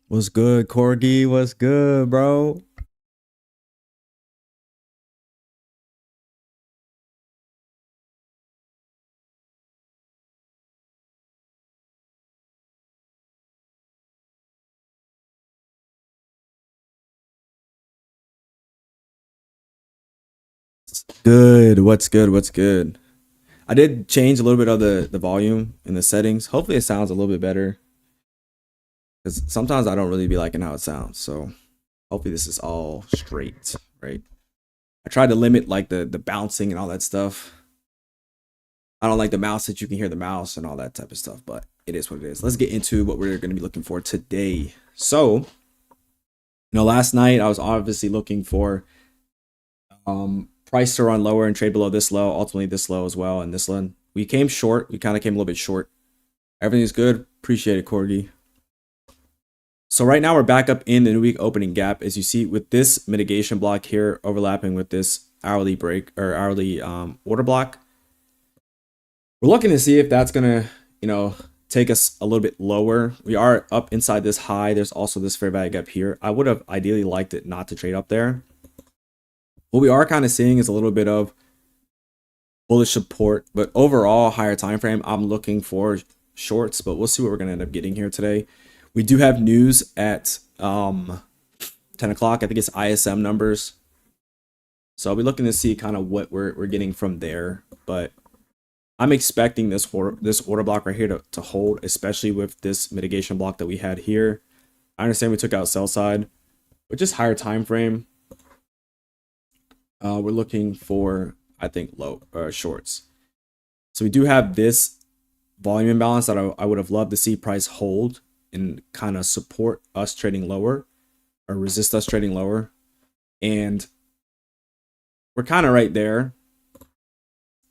What's good, Corgi? What's good, bro? Good. What's good? What's good? I did change a little bit of the volume in the settings. Hopefully, it sounds a little bit better because sometimes I don't really be liking how it sounds. So hopefully, this is all straight, right? I tried to limit like the bouncing and all that stuff. I don't like the mouse that you can hear the mouse and all that type of stuff, but it is what it is. Let's get into what we're going to be looking for today. So, last night I was obviously looking for price to run lower and trade below this low, ultimately this low as well, and this one. We came short. We kind of came a little bit short. Everything's good. Appreciate it, Corgi. So right now we're back up in the new week opening gap. As you see with this mitigation block here overlapping with this hourly break or hourly order block. We're looking to see if that's going to, take us a little bit lower. We are up inside this high. There's also this fair value gap here. I would have ideally liked it not to trade up there. What we are kind of seeing is a little bit of bullish support, but overall higher time frame. I'm looking for shorts, but we'll see what we're going to end up getting here today. We do have news at 10 o'clock. I think it's ISM numbers. So I'll be looking to see kind of what we're getting from there, but I'm expecting this order block right here to hold, especially with this mitigation block that we had here. I understand we took out sell side, but just higher time frame. We're looking for, I think, low shorts. So we do have this volume imbalance that I would have loved to see price hold and kind of support us trading lower or resist us trading lower. And we're kind of right there.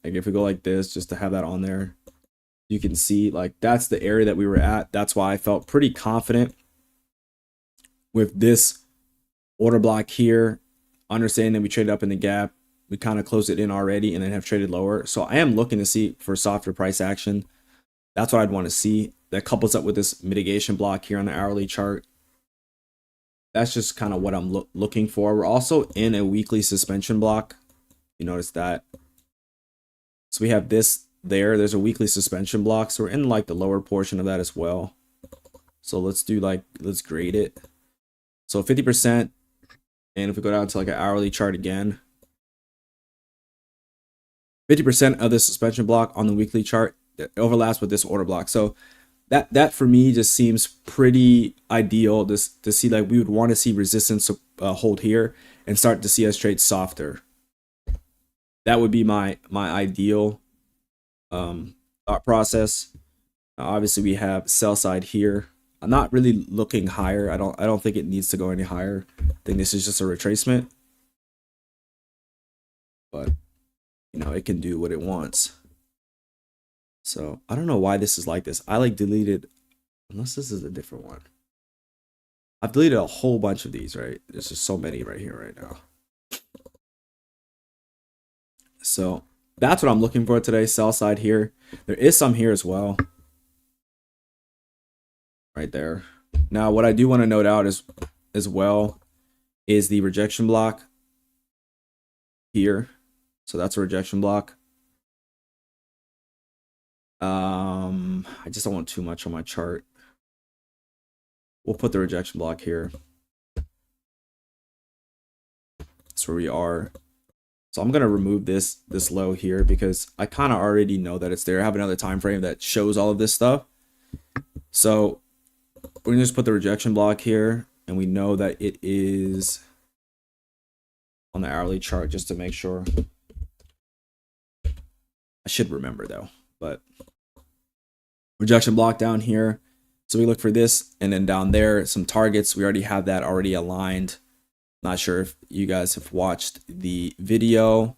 Like if we go like this, just to have that on there, you can see like that's the area that we were at. That's why I felt pretty confident with this order block here. Understanding that we traded up in the gap, we kind of closed it in already and then have traded lower. So I am looking to see for softer price action. That's what I'd want to see. That couples up with this mitigation block here on the hourly chart. That's just kind of what I'm looking for. We're also in a weekly suspension block. You notice that. So we have this there. There's a weekly suspension block. So we're in like the lower portion of that as well. So let's grade it. So 50%. And if we go down to like an hourly chart again, 50% of the suspension block on the weekly chart overlaps with this order block. So that for me just seems pretty ideal to see. Like we would want to see resistance hold here and start to see us trade softer. That would be my ideal thought process. Obviously we have sell side here. I'm not really looking higher. I don't think it needs to go any higher. I think this is just a retracement. But it can do what it wants. So I don't know why this is like this. I like deleted, unless this is a different one. I've deleted a whole bunch of these, right? There's just so many right here right now. So that's what I'm looking for today. Sell side here. There is some here as well. Right there. Now, what I do want to note out as well is the rejection block here. So that's a rejection block. I just don't want too much on my chart. We'll put the rejection block here. That's where we are. So I'm gonna remove this low here because I kind of already know that it's there. I have another time frame that shows all of this stuff. So we're gonna just put the rejection block here, and we know that it is on the hourly chart just to make sure. I should remember though, but rejection block down here. So we look for this, and then down there some targets. We already have that already aligned. Not sure if you guys have watched the video,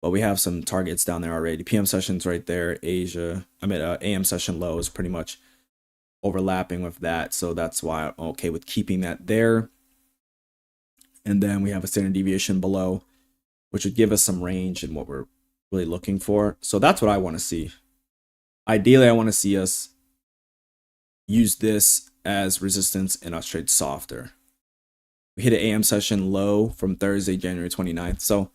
but we have some targets down there already. PM sessions right there. AM session low is pretty much overlapping with that. So that's why I'm okay with keeping that there. And then we have a standard deviation below, which would give us some range in what we're really looking for. So that's what I want to see. Ideally, I want to see us use this as resistance and us trade softer. We hit an AM session low from Thursday, January 29th. So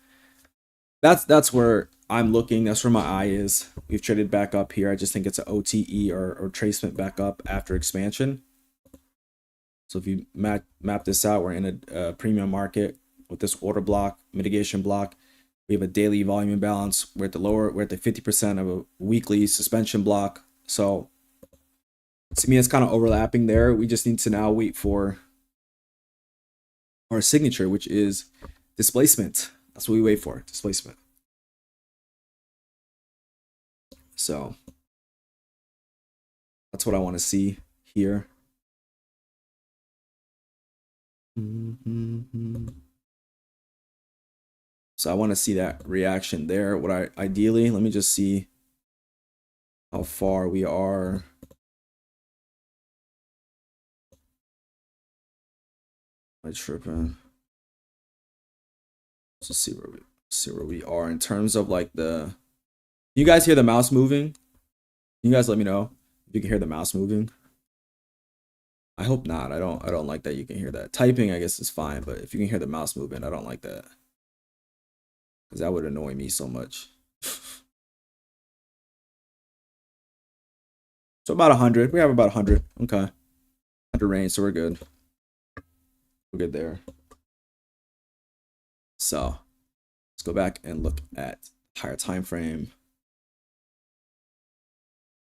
that's where I'm looking. That's where my eye is. We've traded back up here. I just think it's an OTE or tracement back up after expansion. So if you map this out, we're in a premium market with this order block, mitigation block. We have a daily volume imbalance. We're at the 50% of a weekly suspension block. So to me, it's kind of overlapping there. We just need to now wait for our signature, which is displacement. That's what we wait for, displacement. So that's what I want to see here. So I want to see that reaction there. What I ideally, let me just see how far we are. I'm tripping. Let's see where we are in terms of like the. You guys hear the mouse moving? You guys let me know if you can hear the mouse moving. I hope not. I don't like that you can hear that. Typing, I guess, is fine, but if you can hear the mouse moving, I don't like that. Because that would annoy me so much. So about 100. We have about 100. Okay. 100 range, so we're good. We're good there. So let's go back and look at higher time frame.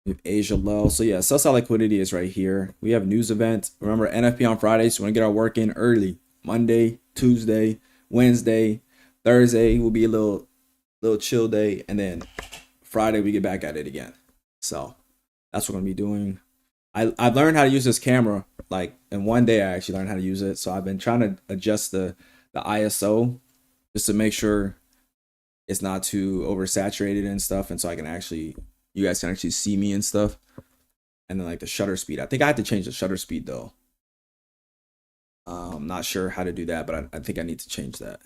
We have Asia low. So yeah, sell side liquidity is right here. We have news event. Remember, NFP on Friday, so we want to get our work in early. Monday, Tuesday, Wednesday, Thursday will be a little chill day, and then Friday we get back at it again. So that's what I'm gonna be doing. I've learned how to use this camera. Like in one day, I actually learned how to use it. So I've been trying to adjust the ISO just to make sure it's not too oversaturated and stuff, and so I can actually, you guys can actually see me and stuff. And then like the shutter speed, I think I have to change the shutter speed though. I'm not sure how to do that, but I think I need to change that.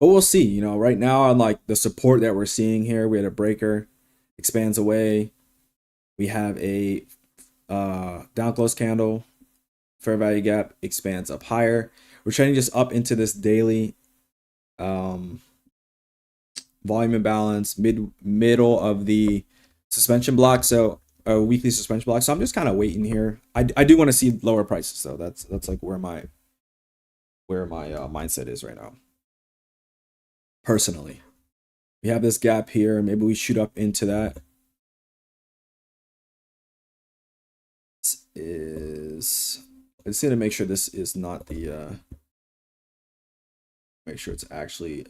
But we'll see. You know, right now on like the support that we're seeing here, we had a breaker, expands away. We have a down close candle, fair value gap, expands up higher. We're trading just up into this daily volume imbalance, middle of the suspension block. So a weekly suspension block. So I'm just kind of waiting here. I do want to see lower prices though. That's like where my mindset is right now. Personally, we have this gap here. Maybe we shoot up into that. I just need to make sure this is not the make sure it's actually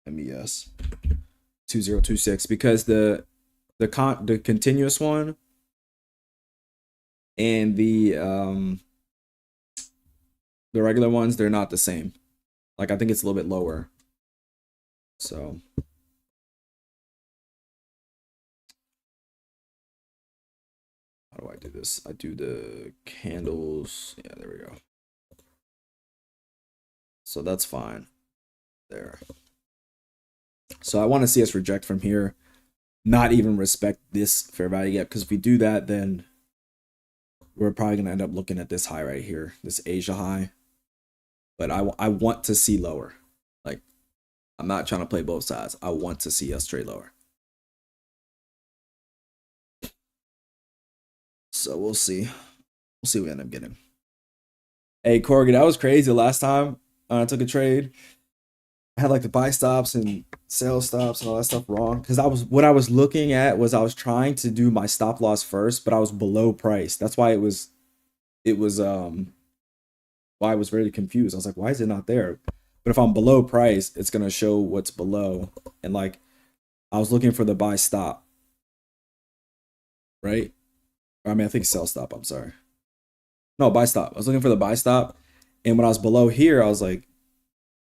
MES 2026, because the continuous one and the regular ones, they're not the same. Like I think it's a little bit lower. So how do I do this? I do the candles. Yeah, there we go. So that's fine there. So I want to see us reject from here, not even respect this fair value gap, because if we do that, then we're probably going to end up looking at this high right here, this Asia high. But I want to see lower. Like, I'm not trying to play both sides. I want to see us trade lower. So we'll see. We'll see what we end up getting. Hey, Corgi, that was crazy. Last time I took a trade, I had like the buy stops and sell stops and all that stuff wrong. Because what I was looking at was I was trying to do my stop loss first, but I was below price. That's why it was why I was really confused. I was like, why is it not there? But if I'm below price, it's gonna show what's below. And like I was looking for the buy stop. Right? Or, I mean, I think sell stop, I'm sorry. No, buy stop. I was looking for the buy stop. And when I was below here, I was like,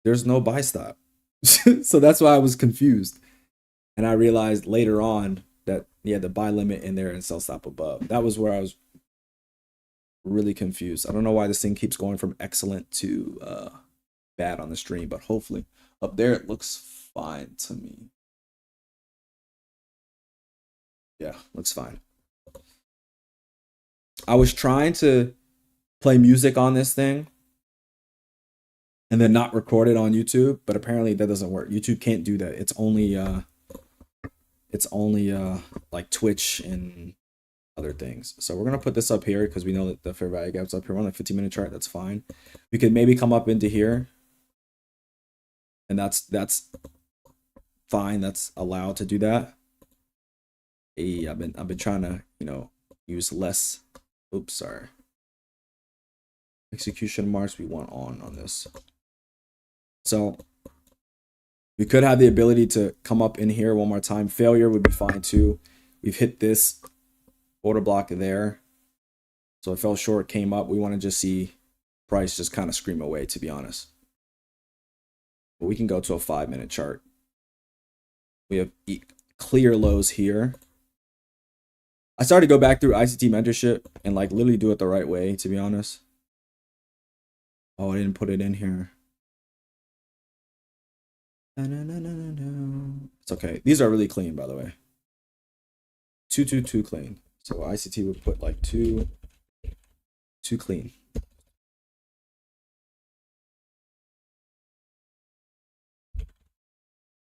there's no buy stop. So that's why I was confused. And I realized later on that, yeah, the buy limit in there and sell stop above. That was where I was really confused. I don't know why this thing keeps going from excellent to bad on the stream, but hopefully up there it looks fine to me. Yeah, looks fine. I was trying to play music on this thing and then not record it on YouTube, but apparently that doesn't work. YouTube can't do that. It's only like Twitch and other things. So we're gonna put this up here because we know that the fair value gap's up here. We're on a 15-minute chart. That's fine. We could maybe come up into here, and that's fine. That's allowed to do that. Hey, I've been trying to, you know, use less. Oops, sorry. Execution marks we want on this. So we could have the ability to come up in here one more time. Failure would be fine too. We've hit this order block there. So it fell short, came up. We want to just see price just kind of scream away, to be honest. But we can go to a 5-minute chart. We have clear lows here. I started to go back through ICT mentorship and like literally do it the right way, to be honest. Oh, I didn't put it in here. It's okay. These are really clean, by the way. 222 clean. So ICT would put like two clean.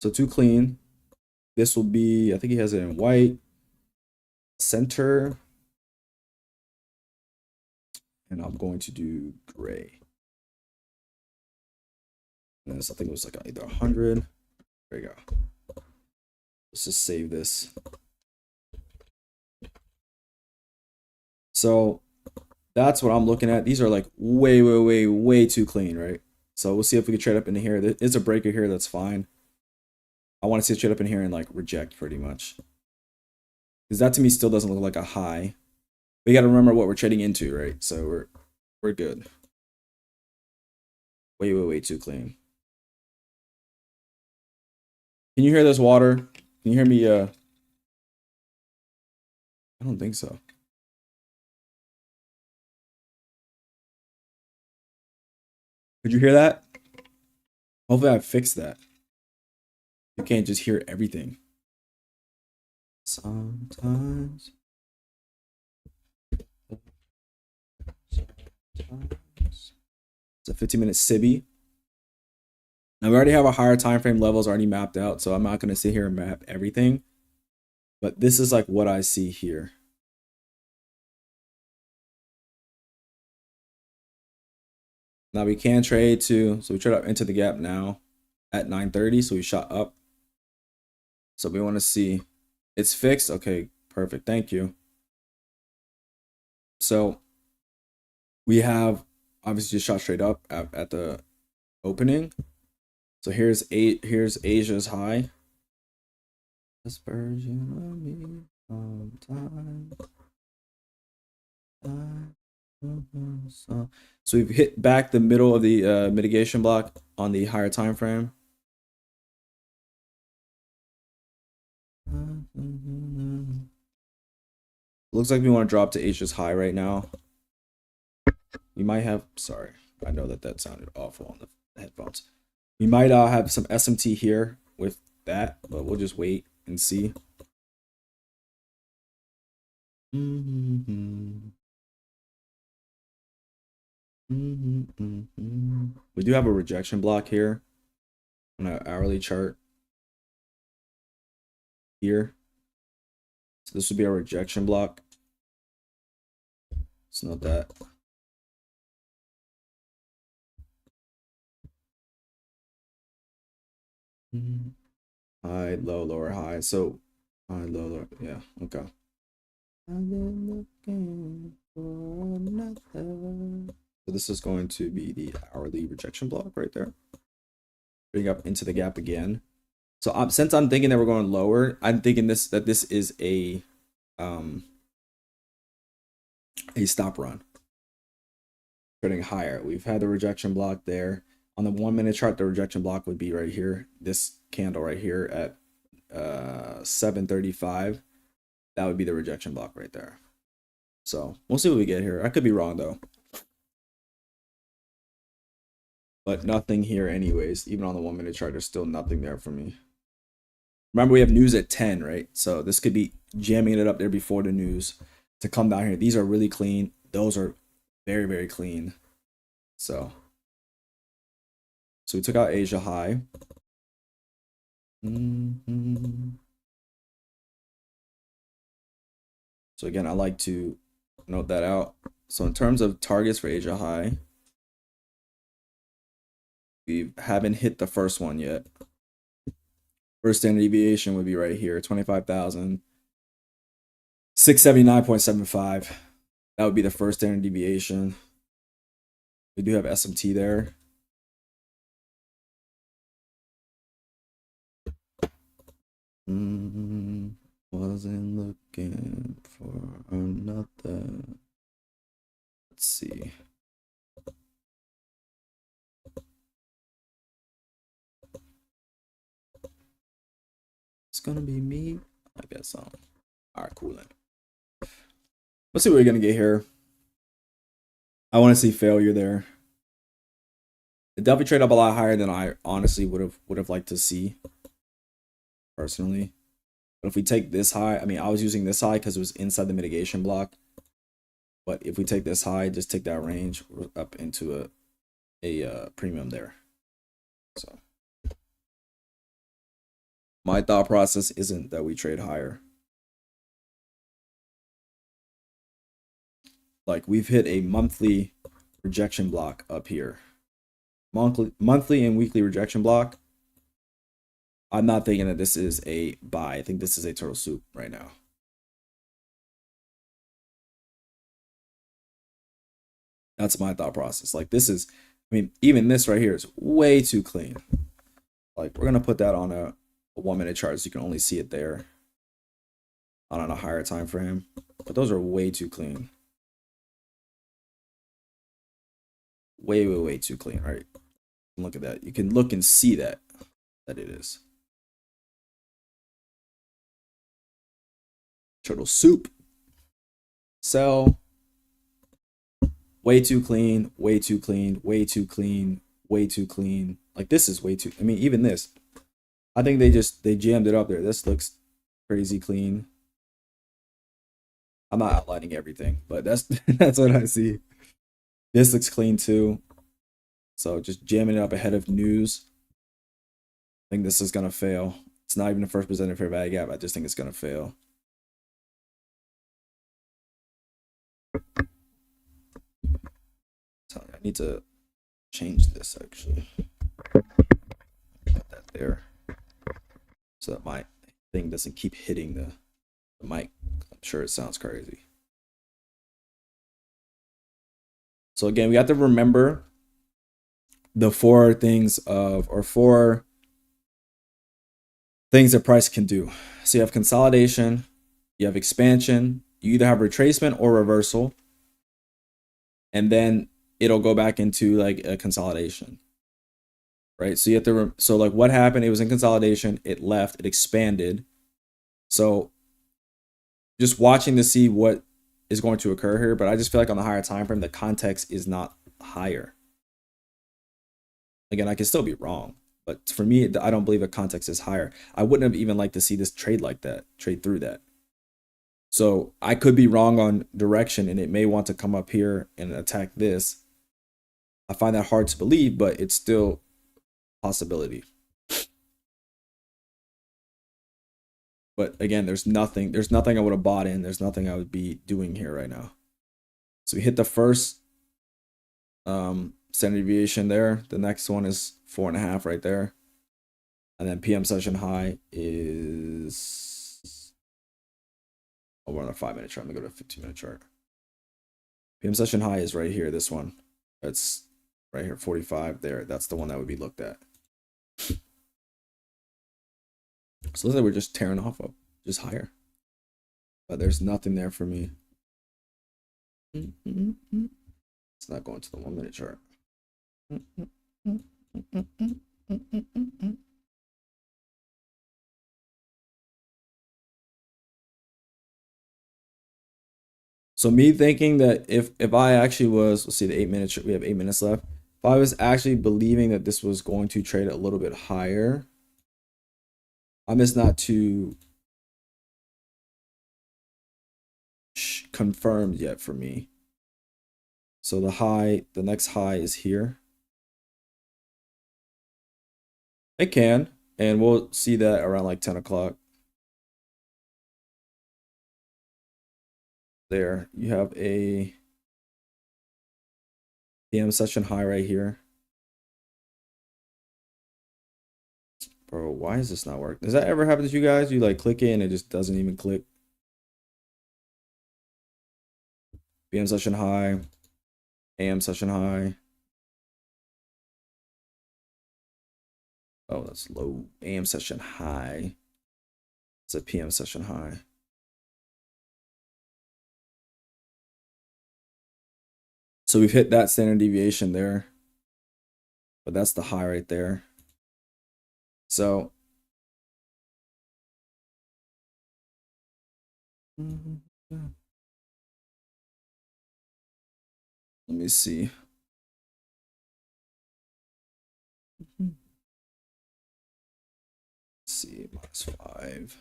So 2 clean. This will be, I think he has it in white. Center. And I'm going to do gray. And this, I think it was like either 100. There you go. Let's just save this. So that's what I'm looking at. These are like way too clean, right? So we'll see if we can trade up into here. There is a breaker here. That's fine. I want to see it trade up in here and like reject pretty much. Because that to me still doesn't look like a high. We got to remember what we're trading into, right? So we're good. Way too clean. Can you hear this water? Can you hear me? I don't think so. Could you hear that? Hopefully I fixed that. You can't just hear everything. Sometimes. It's a 15-minute SIBI. Now we already have our higher time frame levels already mapped out, so I'm not going to sit here and map everything. But this is like what I see here. Now we can trade to, so we trade up into the gap now at 9:30, so we shot up. So we want to see, it's fixed. Okay, perfect. Thank you. So we have obviously just shot straight up at the opening. So here's Asia's high. This version of me sometime. So we've hit back the middle of the mitigation block on the higher time frame. Looks like we want to drop to Asia's high right now. We might have, sorry, I know that sounded awful on the headphones. We might have some SMT here with that, but we'll just wait and see. We do have a rejection block here on our hourly chart here. So this would be our rejection block. Let's note that. High, low, lower, high. So high, low, lower. Yeah, okay. I've been looking for another. So this is going to be the hourly rejection block right there. Bring up into the gap again. So since I'm thinking that we're going lower, I'm thinking that this is a stop run. Trading higher. We've had the rejection block there. On the 1-minute chart, the rejection block would be right here. This candle right here at 7:35. That would be the rejection block right there. So we'll see what we get here. I could be wrong though. But nothing here anyways. Even on the 1-minute chart, there's still nothing there for me. Remember, we have news at 10, right? So this could be jamming it up there before the news. to come down here. These are really clean. Those are very, very clean. So we took out Asia high. So again, I like to note that out. So in terms of targets for Asia high, we haven't hit the first one yet. First standard deviation would be right here, 25,679.75. That would be the first standard deviation. We do have SMT there. Wasn't looking for another. Let's see. It's gonna be me. I guess so. All right, cool then. Let's see what we're gonna get here. I want to see failure there. It definitely trade up a lot higher than I honestly would have liked to see personally. But if we take this high, I mean, I was using this high because it was inside the mitigation block. But if we take this high, just take that range, we're up into a premium there. So my thought process isn't that we trade higher. Like we've hit a monthly rejection block up here. Monthly and weekly rejection block. I'm not thinking that this is a buy. I think this is a turtle soup right now. That's my thought process. Like this is, I mean, even this right here is way too clean. Like we're gonna put that on a 1 minute chart so you can only see it there. Not on a higher time frame. But those are way too clean. Way too clean, right? Look at that. You can look and see that it is. Turtle soup. Sell. Way too clean, way too clean, way too clean, way too clean. Like this is way too, I mean, even this. I think they jammed it up there. This looks crazy clean. I'm not outlining everything, but that's what I see. This looks clean too. So just jamming it up ahead of news. I think this is gonna fail. It's not even the first presented fair value gap. I just think it's gonna fail. I need to change this actually. Put that there. So that my thing doesn't keep hitting the mic. I'm sure it sounds crazy. So again, we have to remember the four things that price can do. So you have consolidation, you have expansion, you either have retracement or reversal, and then it'll go back into like a consolidation, right? So you have to, so like what happened, it was in consolidation, it left, it expanded. So just watching to see what is going to occur here, but I just feel like on the higher time frame, the context is not higher. Again, I can still be wrong, but for me, I don't believe the context is higher. I wouldn't have even liked to see this trade like that, trade through that. So I could be wrong on direction and it may want to come up here and attack this. I find that hard to believe, but it's still a possibility. But again, there's nothing I would have bought in. There's nothing I would be doing here right now. So we hit the first standard deviation there. The next one is 4.5 right there. And then PM session high is, oh, we're on a 5 minute chart. I'm gonna go to a 15 minute chart. PM session high is right here, this one. That's right here, 45 there. That's the one that would be looked at. So looks like we're just tearing off of just higher. But there's nothing there for me. It's not going to the 1 minute chart. So me thinking that if I actually was, let's see the 8 minutes, we have 8 minutes left. If I was actually believing that this was going to trade a little bit higher, I'm just not too confirmed yet for me. So the next high is here. It can, and we'll see that around like 10 o'clock. There, you have a PM session high right here. Bro, why is this not working? Does that ever happen to you guys? You like click it and it just doesn't even click. PM session high, AM session high. Oh, that's low. AM session high. It's a PM session high. So we've hit that standard deviation there, but that's the high right there. So let me see. Let's see, -5.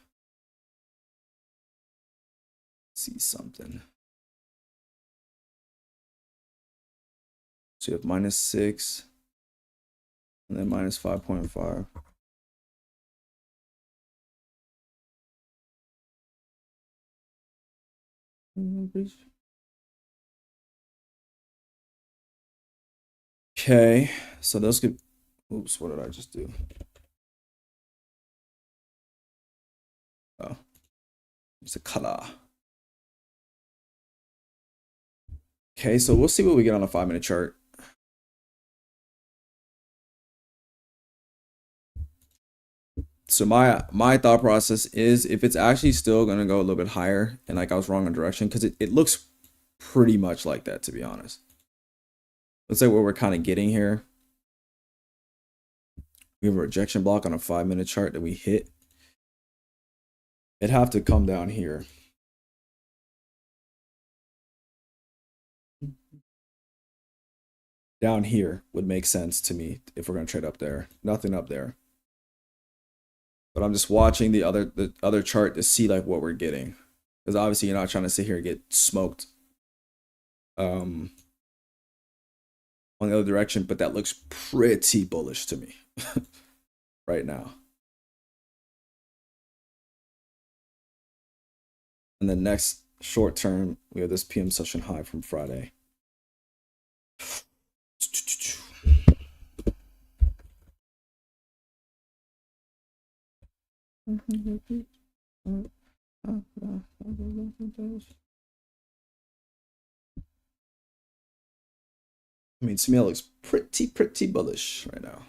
See something. So you have -6 and then -5.5. Okay, so those could, oops, what did I just do? Oh, it's a color. Okay, so we'll see what we get on a 5-minute chart. So my thought process is if it's actually still gonna go a little bit higher, and like I was wrong on direction, because it looks pretty much like that, to be honest. Looks like what we're kind of getting here. We have a rejection block on a 5-minute chart that we hit. It'd have to come down here. Down here would make sense to me if we're gonna trade up there. Nothing up there. But I'm just watching the other chart to see like what we're getting, because obviously you're not trying to sit here and get smoked on the other direction, but that looks pretty bullish to me right now. And the next short term, we have this PM session high from Friday. I mean, to me, it looks pretty bullish right now.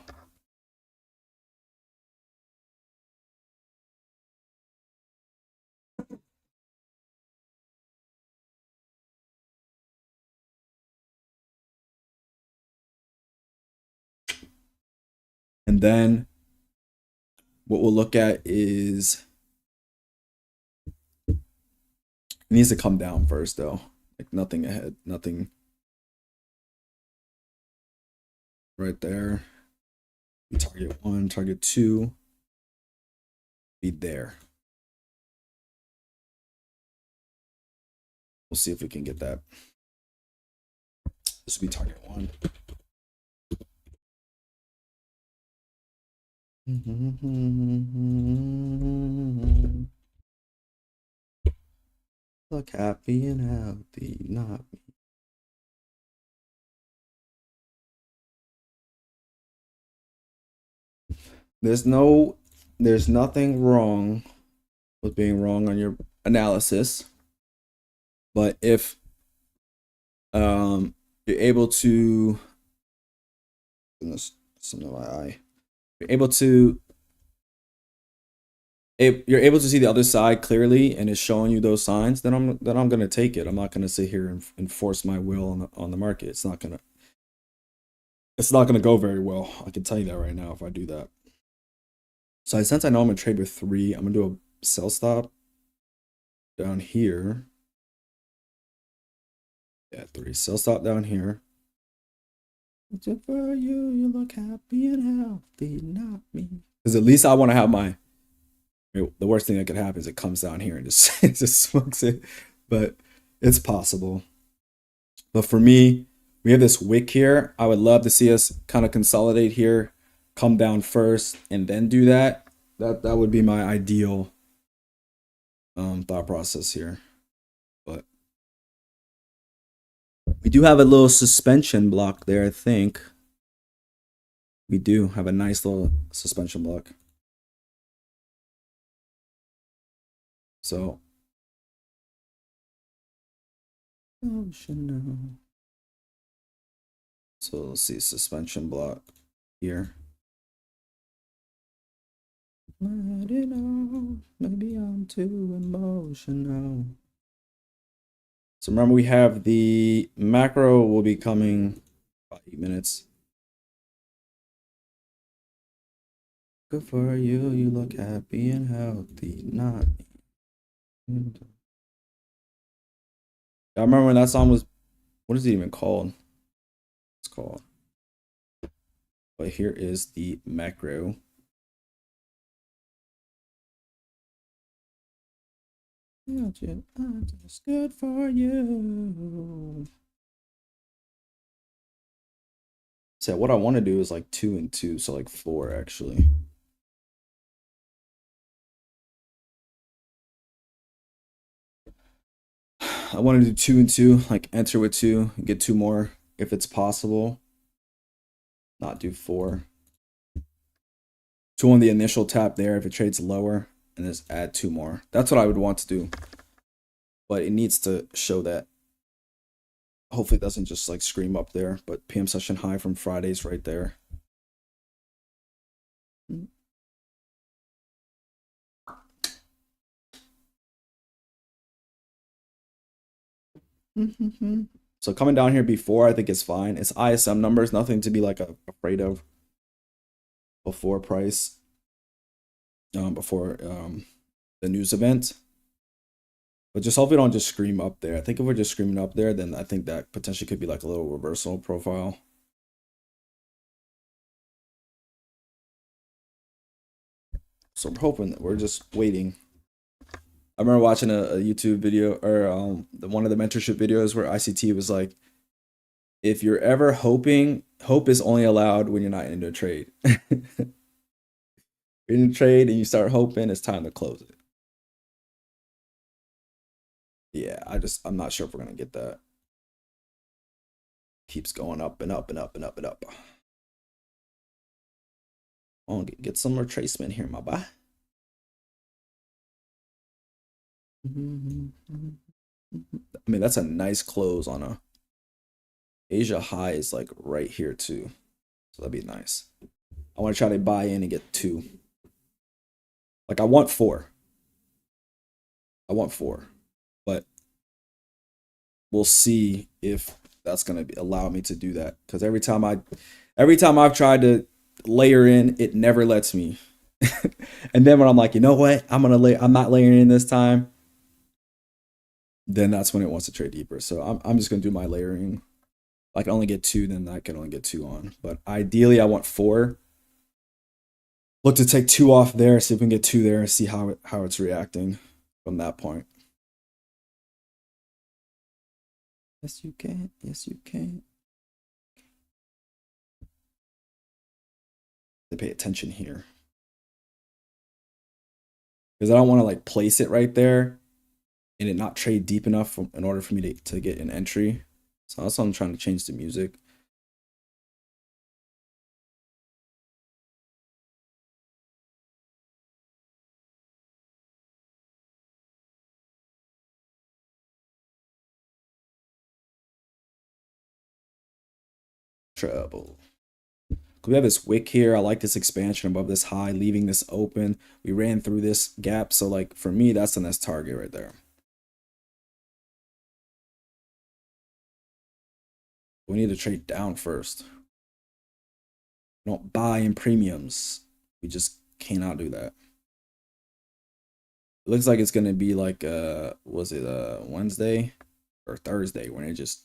And then what we'll look at is, it needs to come down first though. Like nothing ahead, nothing right there. Target 1, target 2, be there. We'll see if we can get that. This will be target 1. Look happy and healthy, not me. There's nothing wrong with being wrong on your analysis, but if you're able to, something in my eye, you're able to see the other side clearly and it's showing you those signs, then I'm gonna take it. I'm not gonna sit here and force my will on the market. It's not gonna go very well. I can tell you that right now if I do that. So since I know I'm gonna trade with 3, I'm gonna do a sell stop down here. Yeah, 3 sell stop down here. For you look happy and healthy, not me. Because at least I want to have my. The worst thing that could happen is it comes down here and just it just smokes it. But It's possible. But for me, we have this wick here. I would love to see us kind of consolidate here, come down first, and then do that. That would be my ideal thought process here. But we do have a little suspension block there, I think. We do have a nice little suspension block. So let's see, suspension block here. Maybe I'm too emotional. So remember, we have the macro will be coming about 8 minutes. Good for you. You look happy and healthy. Not. I remember when that song was. What is it even called? It's called. But here is the macro. It's good for you. So what I want to do is like 2 and 2, so like 4 actually. I want to do 2 and 2, like enter with 2, get 2 more if it's possible. Not do 4. 2 on the initial tap there if it trades lower, and just add 2 more. That's what I would want to do. But it needs to show that. Hopefully it doesn't just like scream up there, but PM session high from Friday's right there. So coming down here before, I think is fine. It's ISM numbers, nothing to be like afraid of before price, before the news event. But just hope we don't just scream up there. I think if we're just screaming up there, then I think that potentially could be like a little reversal profile. So we're hoping that we're just waiting. I remember watching a YouTube video or one of the mentorship videos where ICT was like, if you're ever hoping, hope is only allowed when you're not into a trade. You're in a trade and you start hoping, it's time to close it. Yeah, I'm not sure if we're gonna get that. Keeps going up and up and up and up and up. I'll get some retracement here, my boy. I mean, that's a nice close on a Asia high is like right here too. So that'd be nice. I want to try to buy in and get 2. Like I want 4. I want 4. But we'll see if that's gonna allow me to do that. Because every time I've tried to layer in, it never lets me. And then when I'm like, you know what? I'm not layering in this time. Then that's when it wants to trade deeper. So I'm just gonna do my layering. If I can only get 2, then I can only get 2 on. But ideally I want 4. Look to take 2 off there, see if we can get 2 there, see how it's reacting from that point. Yes, you can. Yes, you can. They pay attention here. Because I don't want to like place it right there and it not trade deep enough in order for me to get an entry. So that's why I'm trying to change the music. Trouble. We have this wick here. I like this expansion above this high, leaving this open. We ran through this gap. So like for me, that's the next target right there. We need to trade down first. We don't buy in premiums. We just cannot do that. It looks like it's gonna be like was it Wednesday or Thursday when it just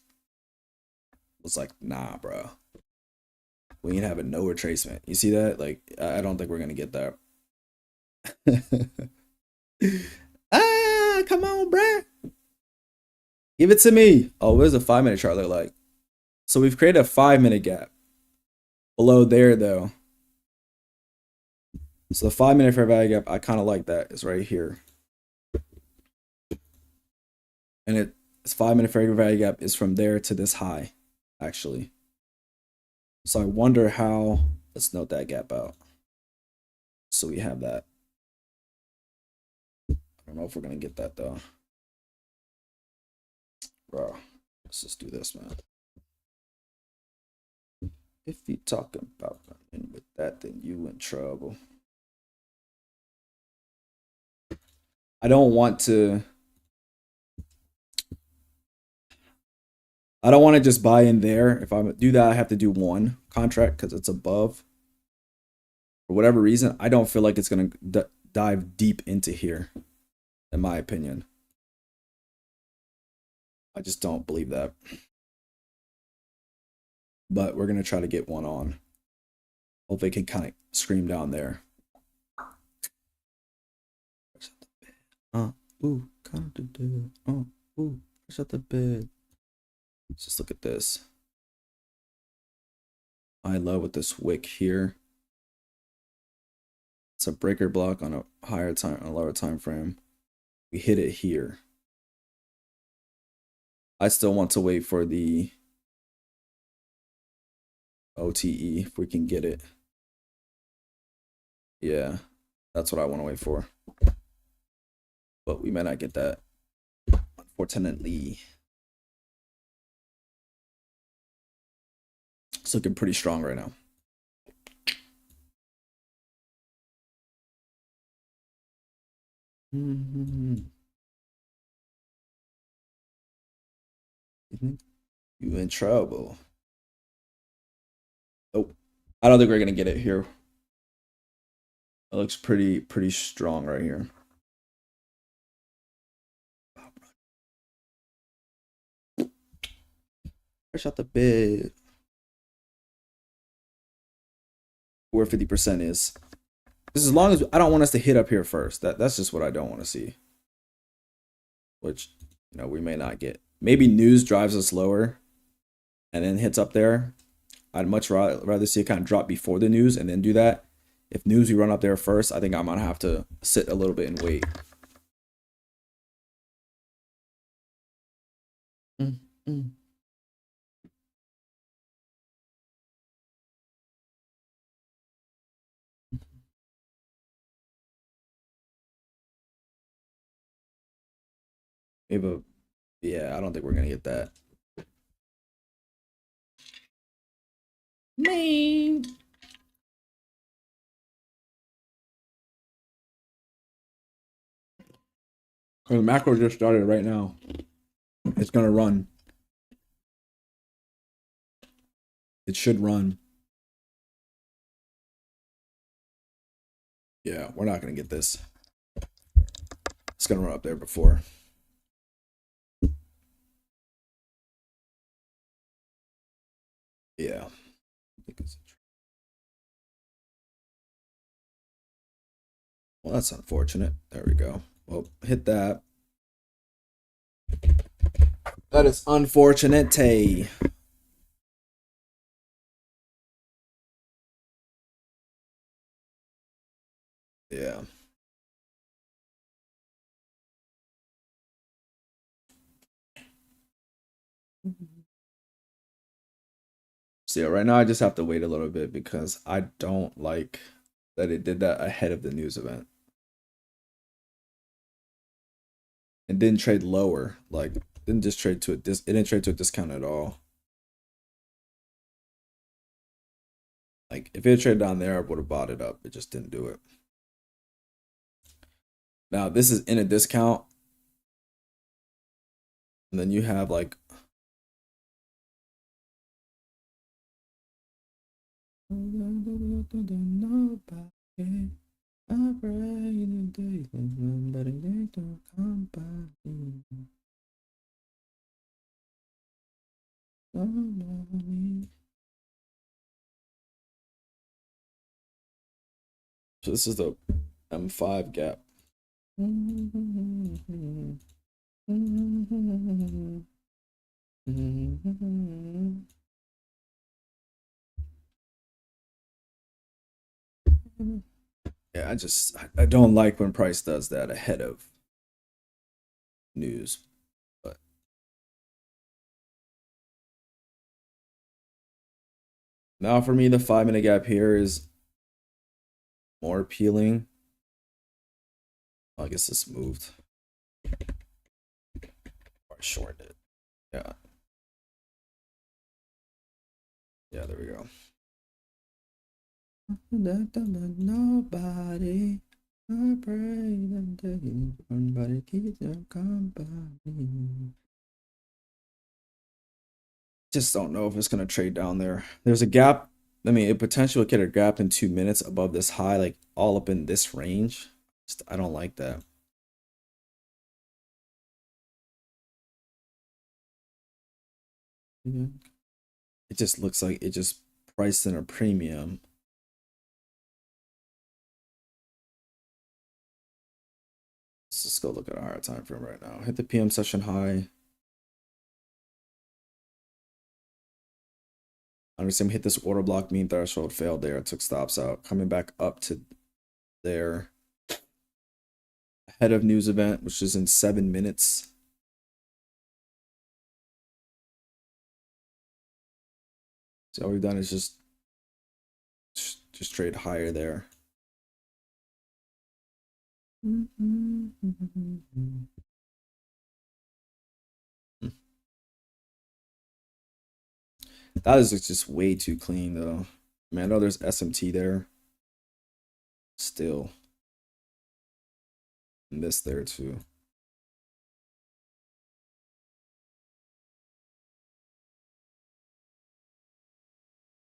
was like, nah, bro. We ain't having no retracement. You see that? Like, I don't think we're gonna get that. Come on, bruh. Give it to me. Oh, what does a 5-minute chart look like? So we've created a 5-minute gap. Below there, though. So the 5-minute fair value gap, I kind of like that. It's right here. And it's 5-minute fair value gap is from there to this high, actually. So I wonder how, let's note that gap out. So we have that. I don't know if we're going to get that, though. Bro, let's just do this, man. If you talking about running with that, then you in trouble. I don't want to just buy in there. If I do that, I have to do one contract because it's above. For whatever reason, I don't feel like it's going to dive deep into here, in my opinion. I just don't believe that. But we're going to try to get one on. Hopefully it can kind of scream down there. Ooh, kind of do. Ooh, shut the bed. Let's just look at this. I love with this wick here. It's a breaker block on a higher time, on a lower time frame. We hit it here. I still want to wait for the OTE if we can get it. Yeah, that's what I want to wait for. But we may not get that, unfortunately. It's looking pretty strong right now. You in trouble. Oh, I don't think we're gonna get it here. It looks pretty strong right here. Fresh out the bed. Where 50% is. This is as long as I don't want us to hit up here first. That's just what I don't want to see. Which, you know, we may not get. Maybe news drives us lower and then hits up there. I'd much rather see it kind of drop before the news and then do that. If news we run up there first, I think I'm gonna have to sit a little bit and wait. Maybe, yeah, I don't think we're gonna get that. Man. The macro just started right now. It's gonna run. It should run. Yeah, we're not gonna get this. It's gonna run up there before. Yeah. Well, that's unfortunate. There we go. Well, hit that. That is unfortunate, Tay. Yeah. So yeah, right now I just have to wait a little bit because I don't like that it did that ahead of the news event. It didn't trade lower. Like, didn't just trade to it didn't trade to a discount at all. Like, if it traded down there, I would have bought it up. It just didn't do it. Now, this is in a discount. And then you have like so this is the M5 gap. Yeah, I don't like when price does that ahead of news. But now for me, the 5-minute gap here is more appealing. I guess this moved. Or shortened it. Yeah. Yeah, there we go. Nobody. I pray that somebody keeps your company. Just don't know if it's gonna trade down there. There's a gap. I mean, it potentially get a gap in 2 minutes above this high, like all up in this range. I don't like that. It just looks like it just priced in a premium. Let's just go look at a higher time frame right now. Hit the PM session high. I understand we hit this order block mean threshold, failed there, took stops out, coming back up to there. Ahead of news event, which is in 7 minutes. So all we've done is just trade higher there. That is just way too clean though. I mean, I know there's SMT there. Still. And this there too.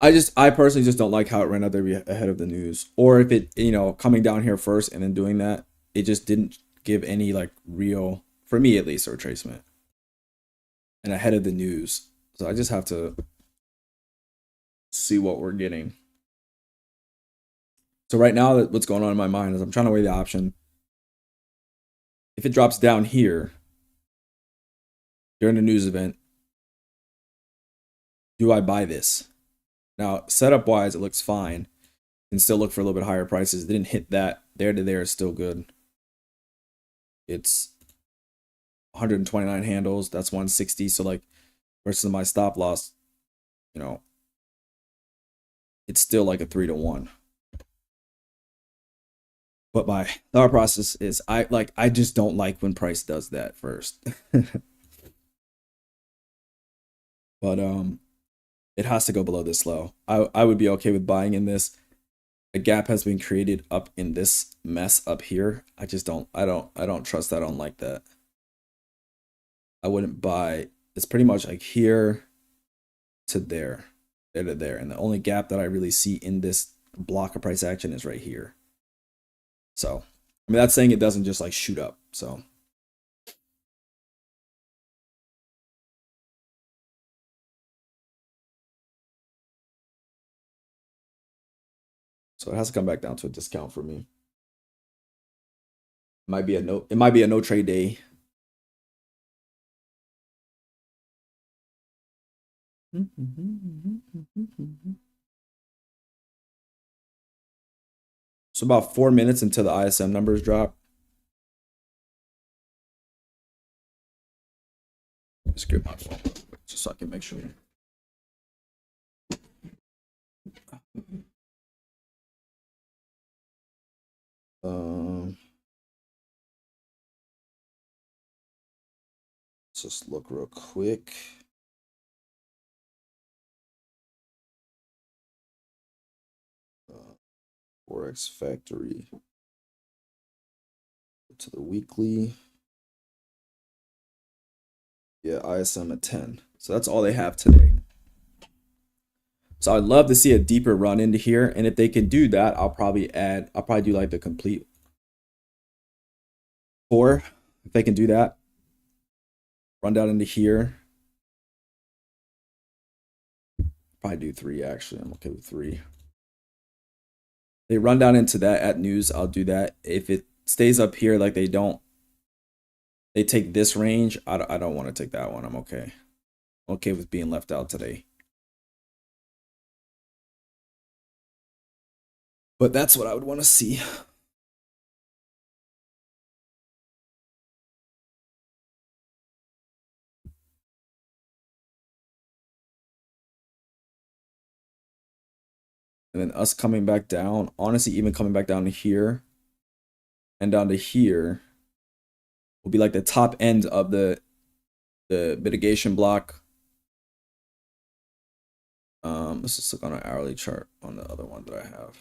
I personally just don't like how it ran out there ahead of the news. Or if it, coming down here first and then doing that, it just didn't give any like real, for me at least, retracement. And ahead of the news. So I just have to see what we're getting. So right now, what's going on in my mind is I'm trying to weigh the option. If it drops down here during the news event, do I buy this? Now, setup wise, it looks fine. And still look for a little bit higher prices. It didn't hit that. There to there is still good. It's 129 handles. That's 160. So like versus my stop loss, it's still like a 3-to-1. But my thought process is I just don't like when price does that first. But it has to go below this low. I would be okay with buying in this. A gap has been created up in this mess up here. I don't trust that. I don't like that. I wouldn't buy. It's pretty much like here to there, there to there. And the only gap that I really see in this block of price action is right here. So, I mean, that's saying it doesn't just like shoot up. So it has to come back down to a discount for me. It might be a no trade day. So about 4 minutes until the ISM numbers drop. Let's get my phone just so I can make sure. Let's just look real quick. Forex Factory. To the weekly. Yeah, ISM at 10. So that's all they have today. So I'd love to see a deeper run into here. And if they can do that, I'll probably do like the complete 4. If they can do that. Run down into here. Probably do 3 actually. I'm okay with 3. They run down into that at news, I'll do that. If it stays up here like they take this range, I don't want to take that one. I'm okay. okay with being left out today. But that's what I would want to see. And then us coming back down, honestly, even coming back down to here and down to here will be like the top end of the mitigation block. Let's just look on an hourly chart on the other one that I have.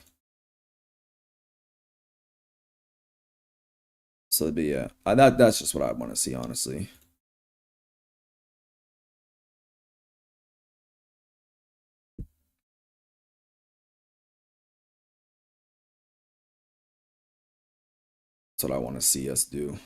So it'd be, yeah, that's just what I want to see, honestly. That's what I want to see us do.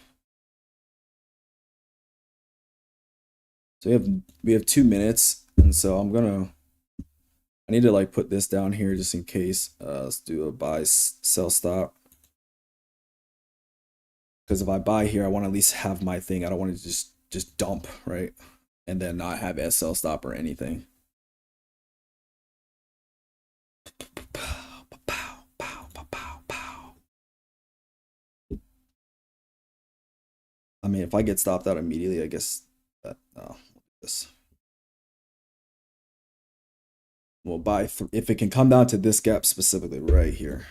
So we have 2 minutes, and so I need to like put this down here just in case. Let's do a buy sell stop. Because if I buy here, I want to at least have my thing. I don't want to just dump, right? And then not have SL stop or anything. I mean, if I get stopped out immediately, I guess that no, this. We'll buy if it can come down to this gap specifically right here.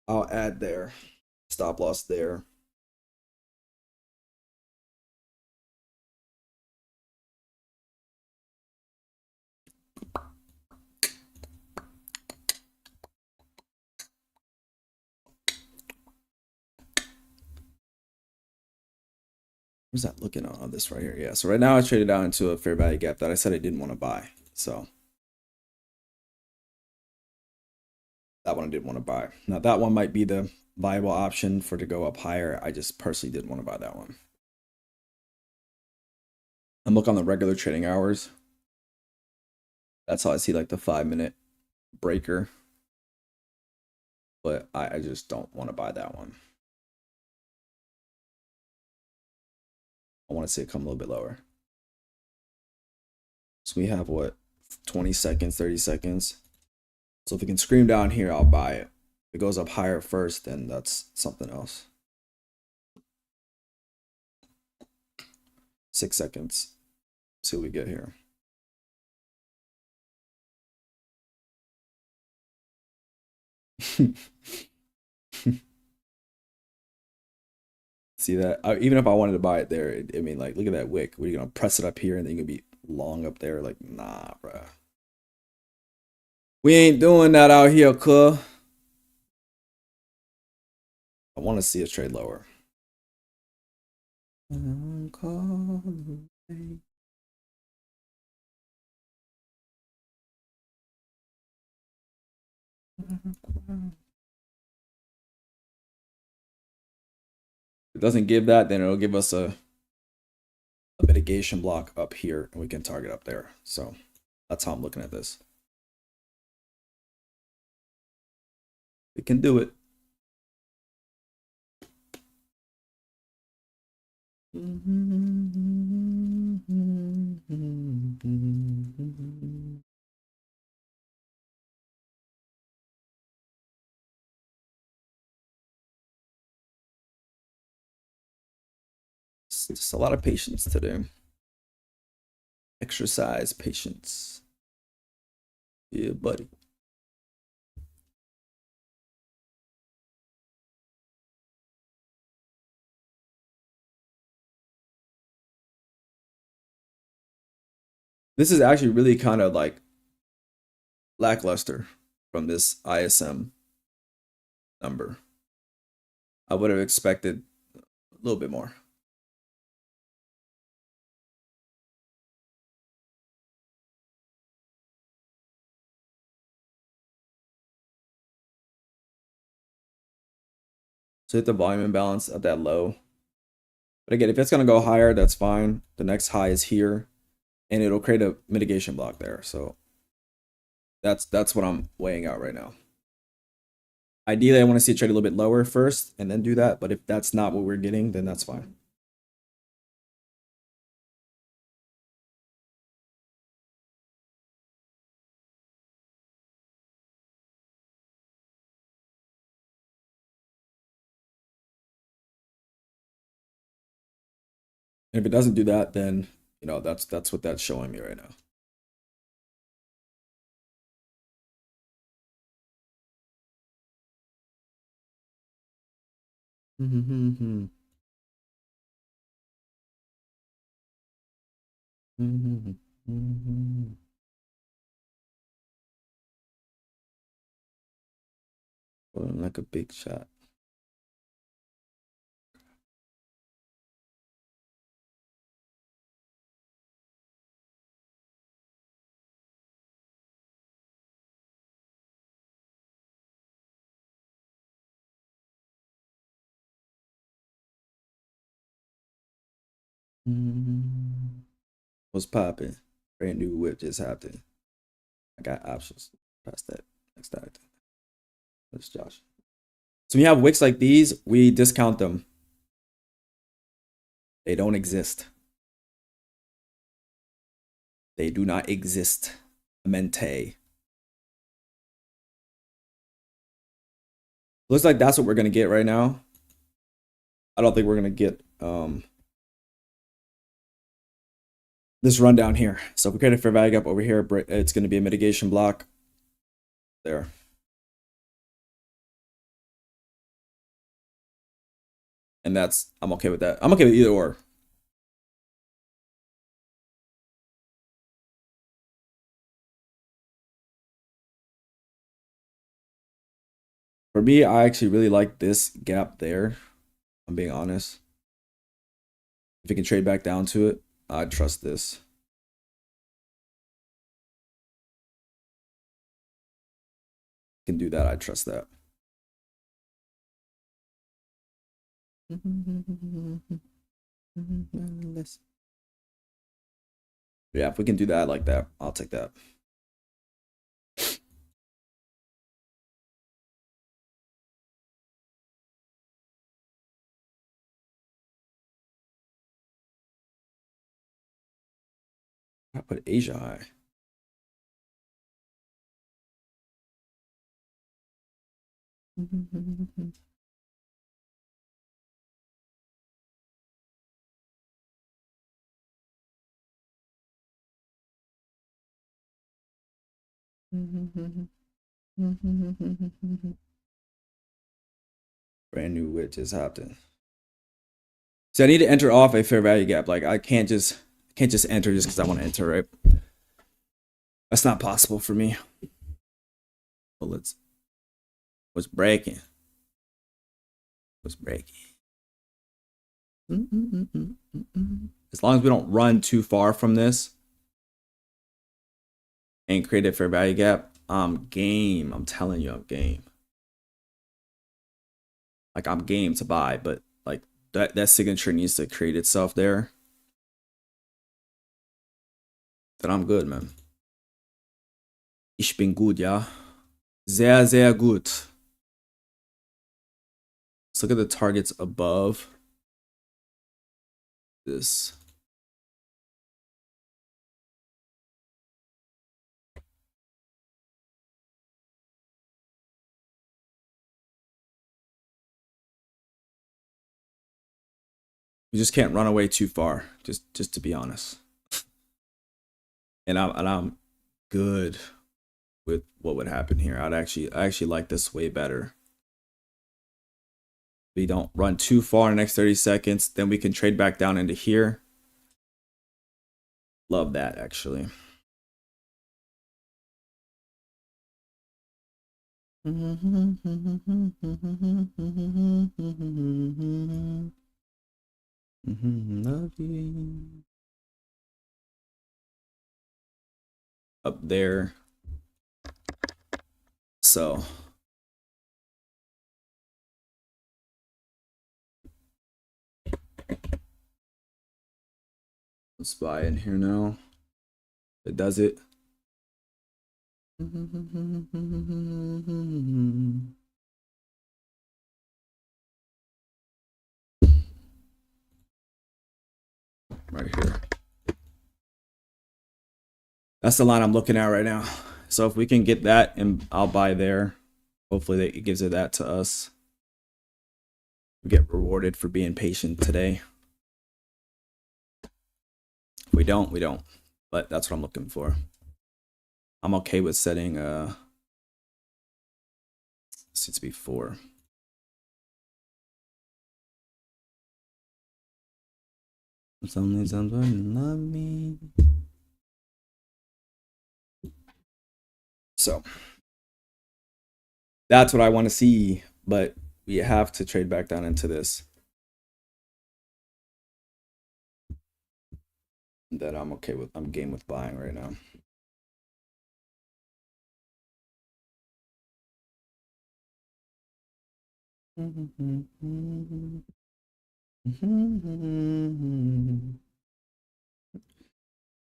I'll add there, stop loss there. Where's that looking on this right here? Yeah, so right now I traded out into a fair value gap that I said I didn't want to buy. So that one I didn't want to buy. Now that one might be the viable option for to go up higher. I just personally didn't want to buy that one. And look on the regular trading hours. That's how I see like the 5-minute breaker. But I just don't want to buy that one. I want to see it come a little bit lower. So we have what, 20 seconds, 30 seconds. So if it can scream down here, I'll buy it. If it goes up higher first, then that's something else. 6 seconds. See what we get here. See that? Even if I wanted to buy it there, I mean, like, look at that wick. We're gonna press it up here and then you're gonna be long up there. Like, nah, bruh. We ain't doing that out here, cuh. I want to see us trade lower. If it doesn't give that, then it'll give us a mitigation block up here and we can target up there. So that's how I'm looking at this. We can do it. It's just a lot of patience today. Exercise patience. Yeah, buddy. This is actually really kind of like lackluster from this ISM number. I would have expected a little bit more. So hit the volume imbalance at that low. But again, if it's going to go higher, that's fine. The next high is here, and it'll create a mitigation block there. So that's what I'm weighing out right now. Ideally, I want to see it trade a little bit lower first and then do that. But if that's not what we're getting, then that's fine. And if it doesn't do that, then you know that's what that's showing me right now. Like a big shot. What's popping? Brand new whip just happened. I got options. Press that. Next item. That's Josh. So we have wicks like these, we discount them. They don't exist. They do not exist. Mente. Looks like that's what we're gonna get right now. I don't think we're gonna get this rundown here. So if we create a fair value gap over here, it's gonna be a mitigation block. There. And that's, I'm okay with that. I'm okay with either or. For me, I actually really like this gap there. I'm being honest. If it can trade back down to it, I trust this. Can do that, I trust that. Yeah, if we can do that like that, I'll take that. I put Asia high. Brand new witch is happening. So I need to enter off a fair value gap. Like I can't just enter just because I want to enter, right? That's not possible for me. Well, what's breaking? What's breaking? As long as we don't run too far from this and create a fair value gap, I'm game. I'm telling you, I'm game. Like I'm game to buy, but like that signature needs to create itself there. Then I'm good, man. Ich bin gut, ja. Sehr, sehr gut. Let's look at the targets above this. You just can't run away too far, just to be honest. And I'm good with what would happen here. I actually like this way better. We don't run too far in the next 30 seconds, then we can trade back down into here. Love that actually. Love you. Up there. So let's buy in here now. It does it. Right here. That's the line I'm looking at right now. So if we can get that, and I'll buy there. Hopefully it gives it that to us. We get rewarded for being patient today. we don't, we don't. But that's what I'm looking for. I'm okay with setting seems to be 4. Something someone love me. So that's what I want to see, but we have to trade back down into this. That I'm okay with. I'm game with buying right now. I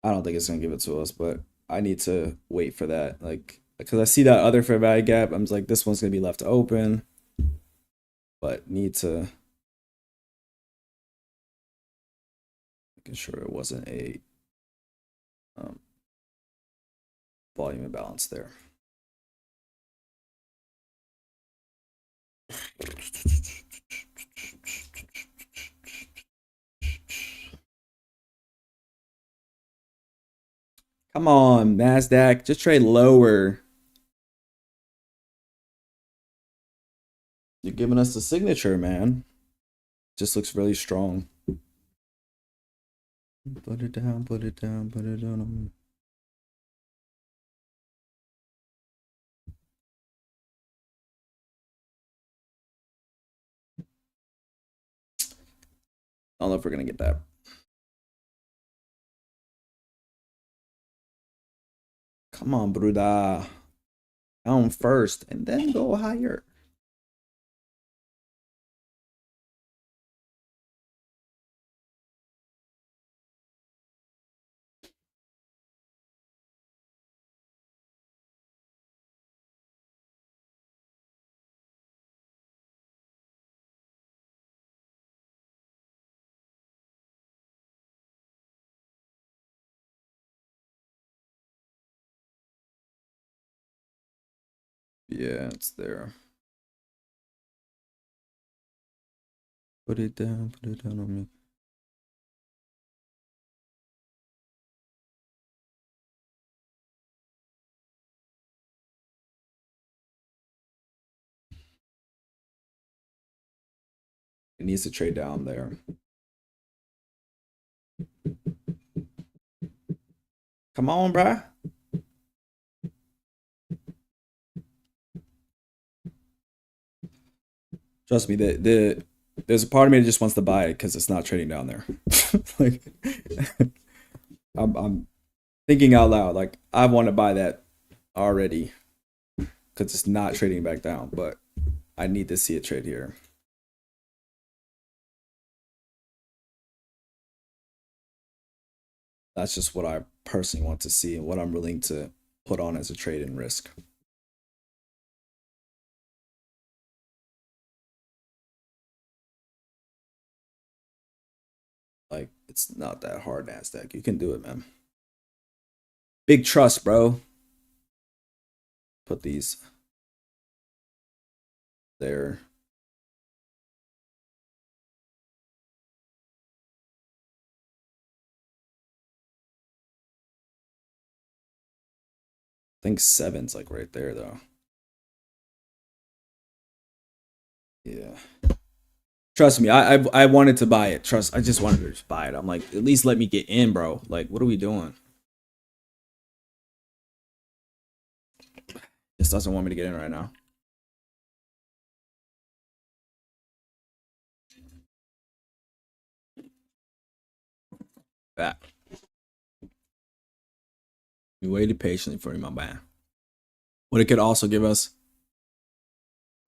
don't think it's gonna give it to us, but I need to wait for that. Like, because I see that other fair value gap, I'm just like, this one's gonna be left open, but need to making sure it wasn't a volume imbalance there. Come on, Nasdaq, just trade lower. You're giving us the signature, man. Just looks really strong. Put it down, put it down, put it down. I don't know if we're gonna get that. Come on, Bruda. Down first and then go higher. Yeah, it's there. Put it down on me. It needs to trade down there. Come on, bruh. Trust me, there's a part of me that just wants to buy it because it's not trading down there. Like, I'm thinking out loud. Like, I want to buy that already because it's not trading back down, but I need to see it trade here. That's just what I personally want to see and what I'm willing to put on as a trade and risk. Like, it's not that hard, Nasdaq. You can do it, man. Big trust, bro. Put these there. I think 7's like right there, though. Yeah. Trust me, I wanted to buy it. I just wanted to just buy it. I'm like, at least let me get in, bro. Like, what are we doing? This doesn't want me to get in right now. That. We waited patiently for him, my man. What it could also give us,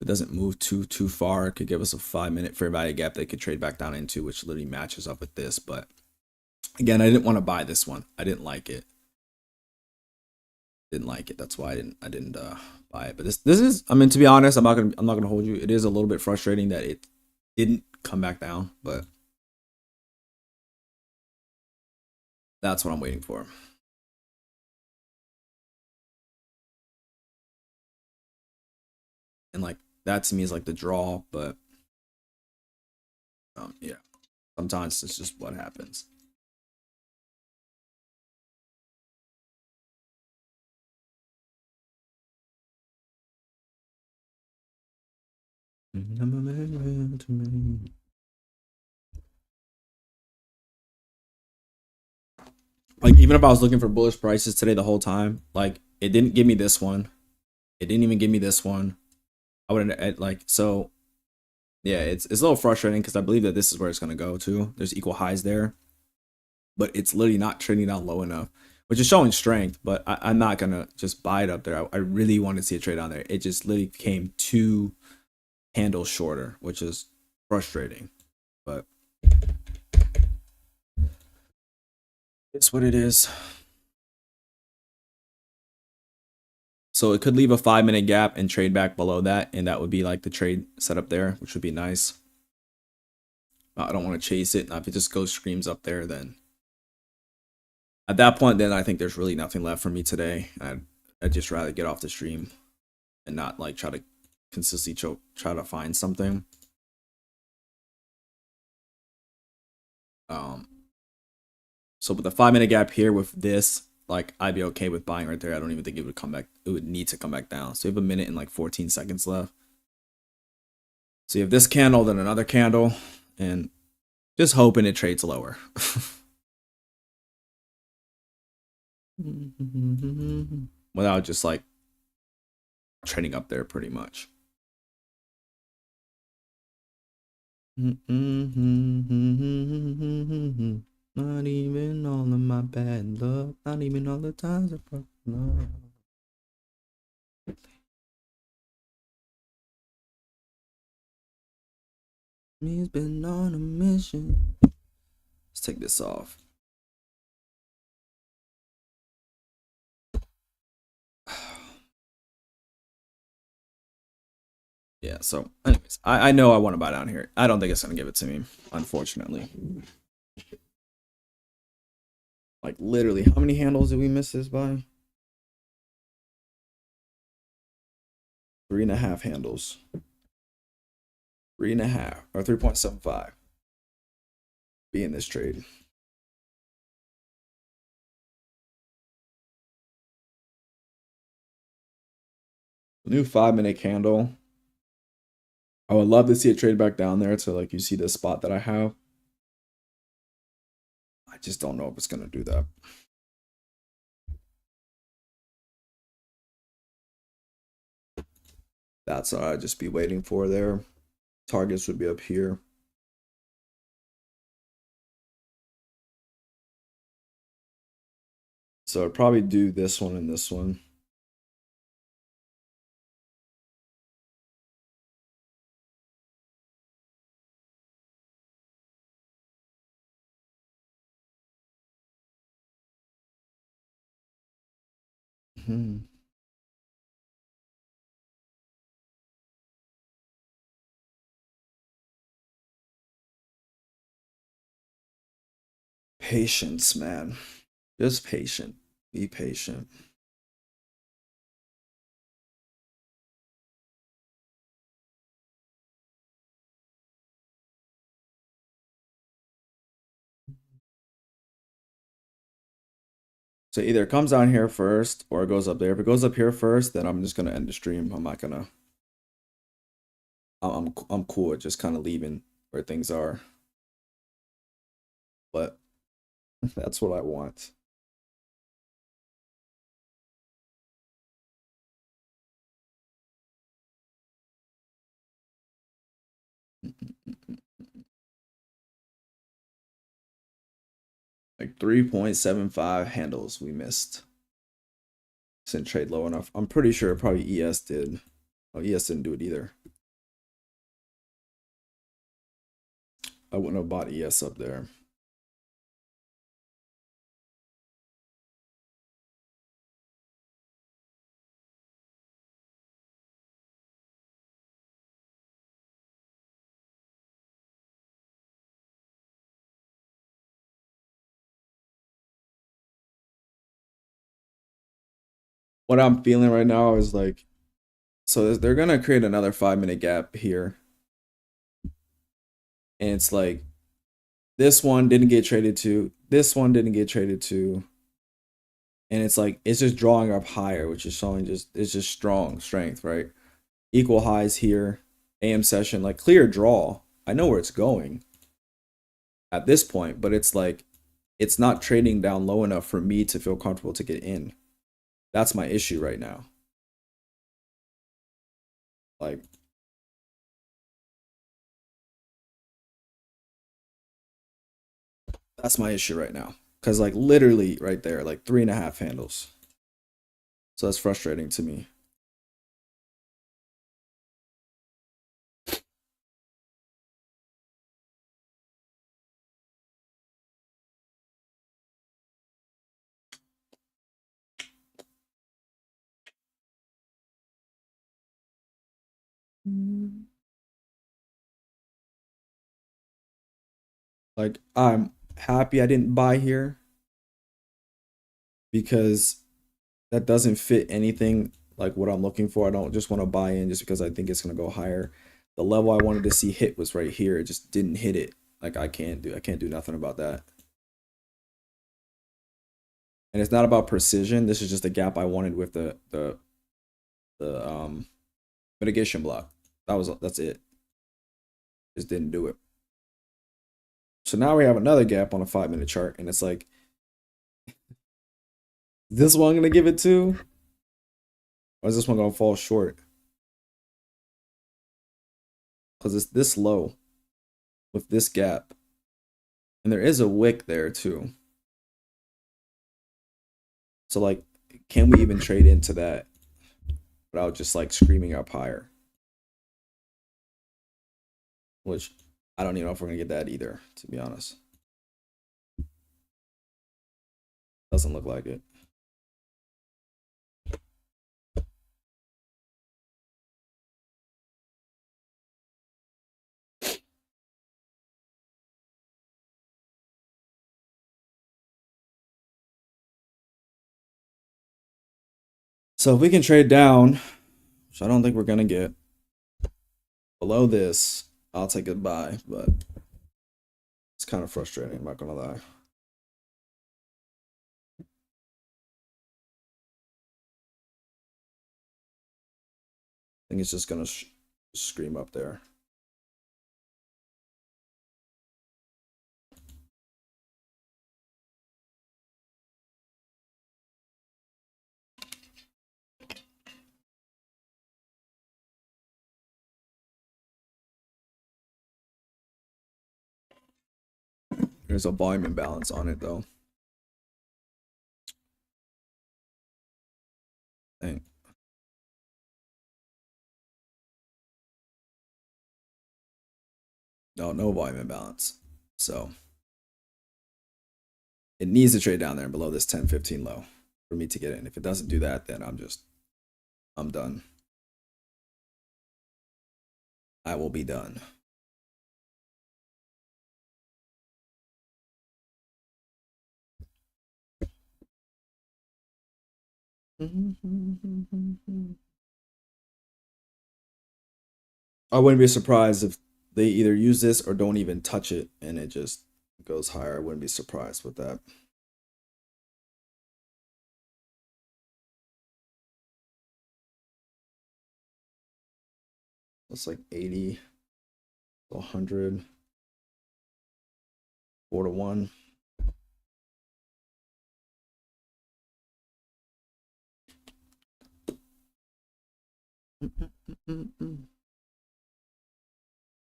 if it doesn't move too far, it could give us a 5-minute fair value gap they could trade back down into, which literally matches up with this. But again, I didn't want to buy this one. I didn't like it. That's why I didn't buy it. But this is, I mean, to be honest, I'm not gonna hold you. It is a little bit frustrating that it didn't come back down, but that's what I'm waiting for. And like that to me is like the draw, but yeah, sometimes it's just what happens. Like, even if I was looking for bullish prices today the whole time, like, it didn't give me this one. It didn't even give me this one. I wouldn't, like, so yeah, it's a little frustrating because I believe that this is where it's going to go to. There's equal highs there, but it's literally not trading down low enough, which is showing strength, but I'm not going to just buy it up there. I really want to see a trade down there. It just literally came 2 handles shorter, which is frustrating, but it's what it is. So it could leave a 5-minute gap and trade back below that, and that would be like the trade setup there, which would be nice. I don't want to chase it. Now, if it just goes screams up there, then at that point, then I think there's really nothing left for me today. I'd just rather get off the stream and not like try to consistently try to find something. So with the 5-minute gap here with this, like, I'd be okay with buying right there. I don't even think it would come back. It would need to come back down. So we have a minute and like 14 seconds left. So you have this candle, then another candle, and just hoping it trades lower. Without just like trading up there pretty much. Not even all of my bad luck, not even all the times I broke love. He's been on a mission. Let's take this off. Yeah, so anyways, I know I want to buy down here. I don't think it's going to give it to me, unfortunately. Like, literally, how many handles did we miss this by? 3.5 handles. 3.5 or 3.75 be in this trade. New 5-minute candle. I would love to see it trade back down there to, like, you see the spot that I have. I just don't know if it's going to do that. That's what I'd just be waiting for there. Targets would be up here. So I'd probably do this one and this one. Patience, man. Just patient. Be patient. So either it comes down here first or it goes up there. If it goes up here first, then I'm just gonna end the stream. I'm not gonna. I'm cool with just kind of leaving where things are. But that's what I want. Like 3.75 handles we missed. Didn't trade low enough. I'm pretty sure probably ES did. Oh, ES didn't do it either. I wouldn't have bought ES up there. What I'm feeling right now is like, so they're gonna create another 5-minute gap here. And it's like, this one didn't get traded to, this one didn't get traded to. And it's like, it's just drawing up higher, which is showing just, it's just strength, right? Equal highs here. AM session, like clear draw. I know where it's going at this point, but it's like it's not trading down low enough for me to feel comfortable to get in. That's my issue right now. Like, that's my issue right now. Because, like, literally right there, like 3.5 handles. So that's frustrating to me. Like, I'm happy I didn't buy here because that doesn't fit anything like what I'm looking for. I don't just want to buy in just because I think it's going to go higher. The level I wanted to see hit was right here. It just didn't hit it. Like, I can't do nothing about that. And it's not about precision. This is just the gap I wanted with the mitigation block. That's it. Just didn't do it. So now we have another gap on a 5-minute chart, and it's like, this one gonna give it to, or is this one gonna fall short? Because it's this low with this gap, and there is a wick there too. So like, can we even trade into that without just like screaming up higher? Which I don't even know if we're gonna get that either, to be honest. Doesn't look like it. So if we can trade down, which I don't think we're gonna get, below this, I'll take a buy, but it's kind of frustrating, I'm not gonna lie. I think it's just gonna scream up there. There's a volume imbalance on it though. Dang. No volume imbalance. So it needs to trade down there below this 10-15 low for me to get in. If it doesn't do that, then I'm done. I will be done. I wouldn't be surprised if they either use this or don't even touch it and it just goes higher. I wouldn't be surprised with that. It's like 80 to 100, 4 to 1.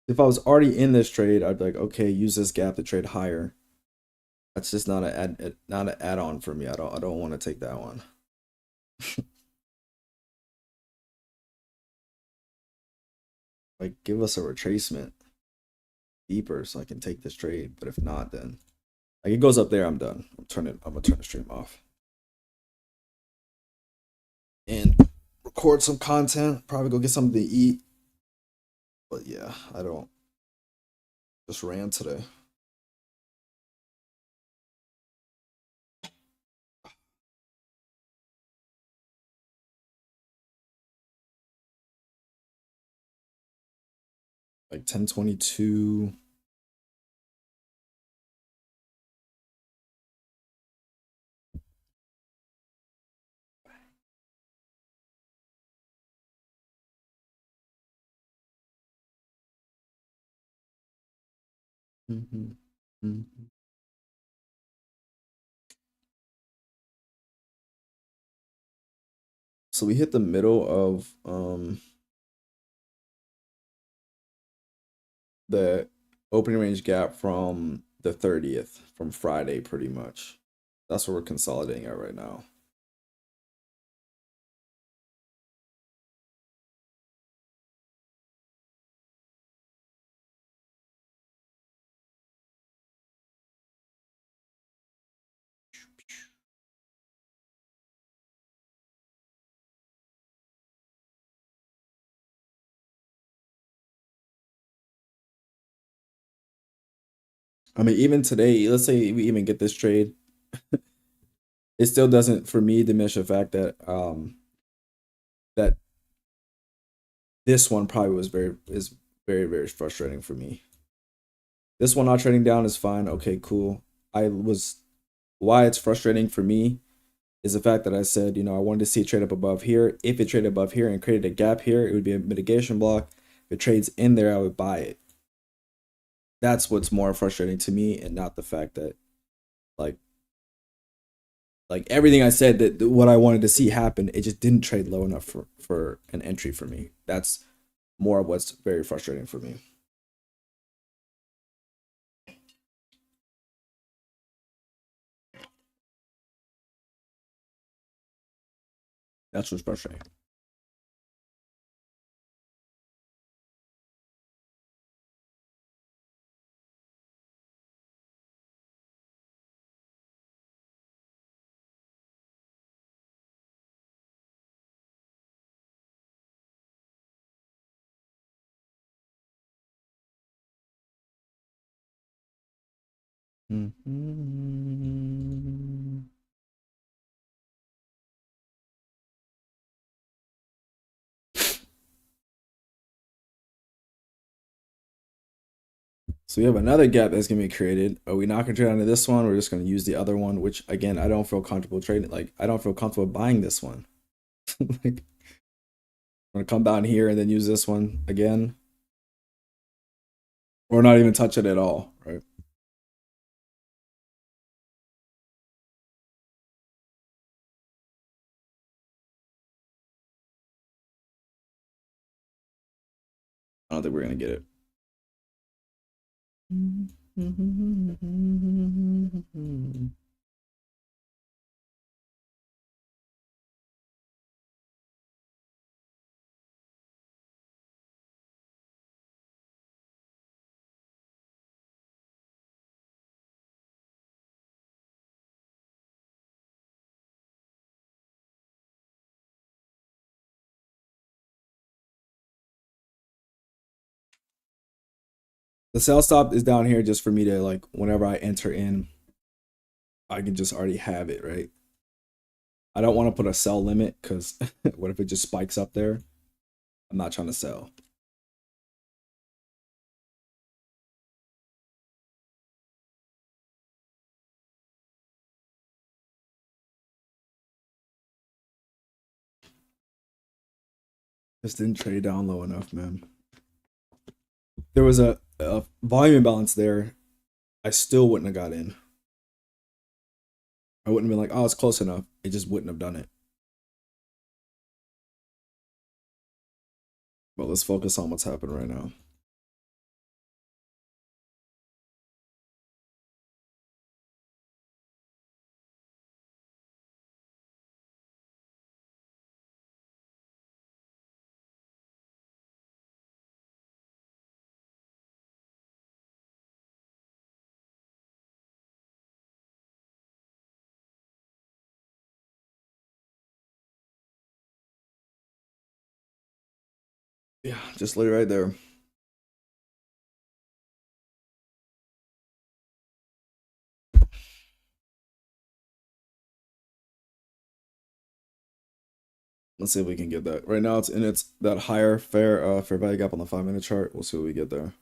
If I was already in this trade, I'd be like, okay, use this gap to trade higher. That's just not not an add-on for me. I don't want to take that one. Like, give us a retracement deeper so I can take this trade. But if not, then like it goes up there, I'm done. I'm gonna turn the stream off and record some content. Probably go get something to eat. But yeah, I don't just ran today. Like 1022. Mhm. Mhm. So we hit the middle of the opening range gap from the 30th, from Friday pretty much. That's what we're consolidating at right now. I mean, even today, let's say we even get this trade, it still doesn't, for me, diminish the fact that that this one probably is very frustrating for me. This one not trading down is fine. Okay, cool. Why it's frustrating for me is the fact that I said, I wanted to see it trade up above here. If it traded above here and created a gap here, it would be a mitigation block. If it trades in there, I would buy it. That's what's more frustrating to me, and not the fact that like everything I said, that what I wanted to see happen, it just didn't trade low enough for an entry for me. That's more of what's very frustrating for me. That's what's frustrating. Mm-hmm. So we have another gap that's gonna be created. Are we not gonna trade onto this one? We're just gonna use the other one, which again, I don't feel comfortable trading. Like, I don't feel comfortable buying this one. Like, I'm gonna come down here and then use this one again, or not even touch it at all, right? I don't think we're gonna get it. The sell stop is down here just for me to, like, whenever I enter in, I can just already have it, right? I don't want to put a sell limit because what if it just spikes up there? I'm not trying to sell. Just didn't trade down low enough, man. There was a volume imbalance there. I still wouldn't have got in. I wouldn't have been like, oh, it's close enough. It just wouldn't have done it. But let's focus on what's happening right now. Yeah, just lay right there. Let's see if we can get that. Right now it's in its that higher fair value gap on the 5-minute chart. We'll see what we get there.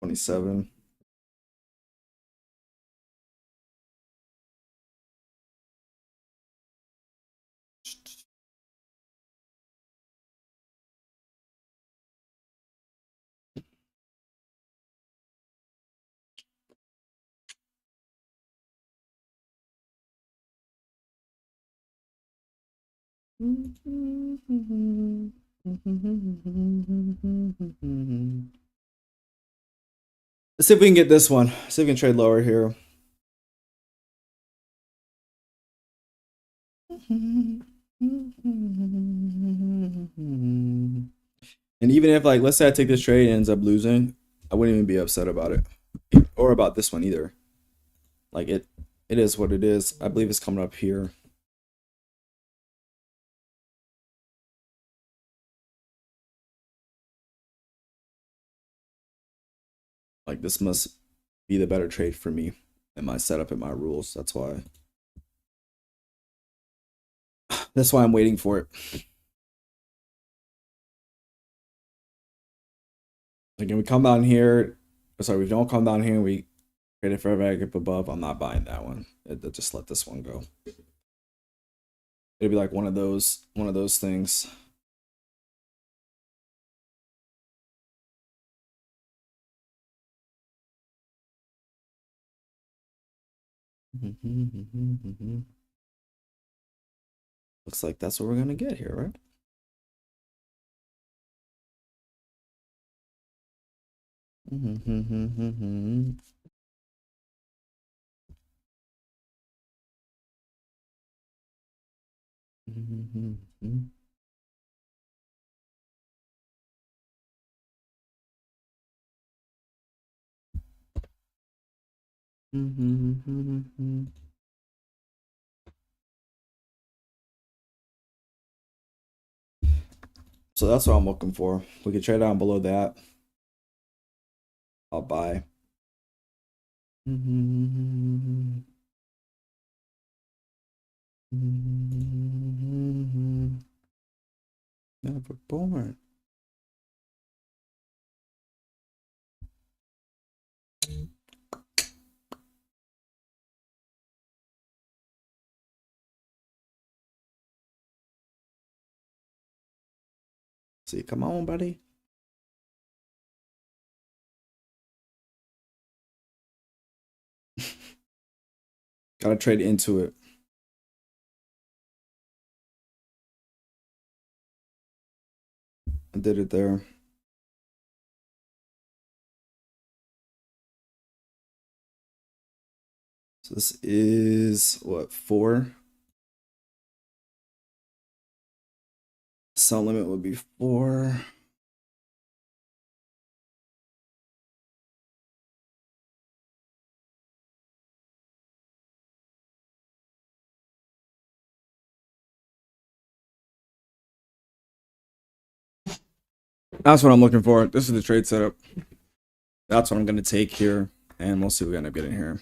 27. Let's see if we can get this one. See if we can trade lower here. And even if, like, let's say I take this trade and ends up losing, I wouldn't even be upset about it, or about this one either. Like, it is what it is. I believe it's coming up here. Like, this must be the better trade for me and my setup and my rules. That's why I'm waiting for it. Like, when we come down here, sorry, we don't come down here and we trade it for a value up above, I'm not buying that one. Just let this one go. It'll be like one of those things. Looks like that's what we're gonna get here, right? So that's what I'm looking for. We could trade down below that. I'll buy. Never born. See, come on, buddy. Gotta trade into it. I did it there. So this is what, 4? Sell limit would be 4. That's what I'm looking for. This is the trade setup. That's what I'm gonna take here, and we'll see what we end up getting here.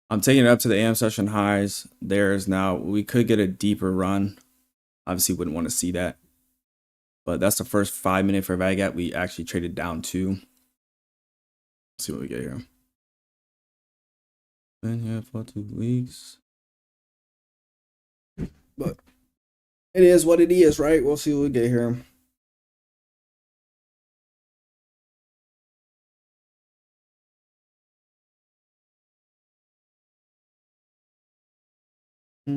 I'm taking it up to the AM session highs. There's now, we could get a deeper run. Obviously wouldn't want to see that, but that's the first 5-minute fair value gap we actually traded down to. Let's see what we get here. Been here for 2 weeks, but it is what it is, right? We'll see what we get here. No,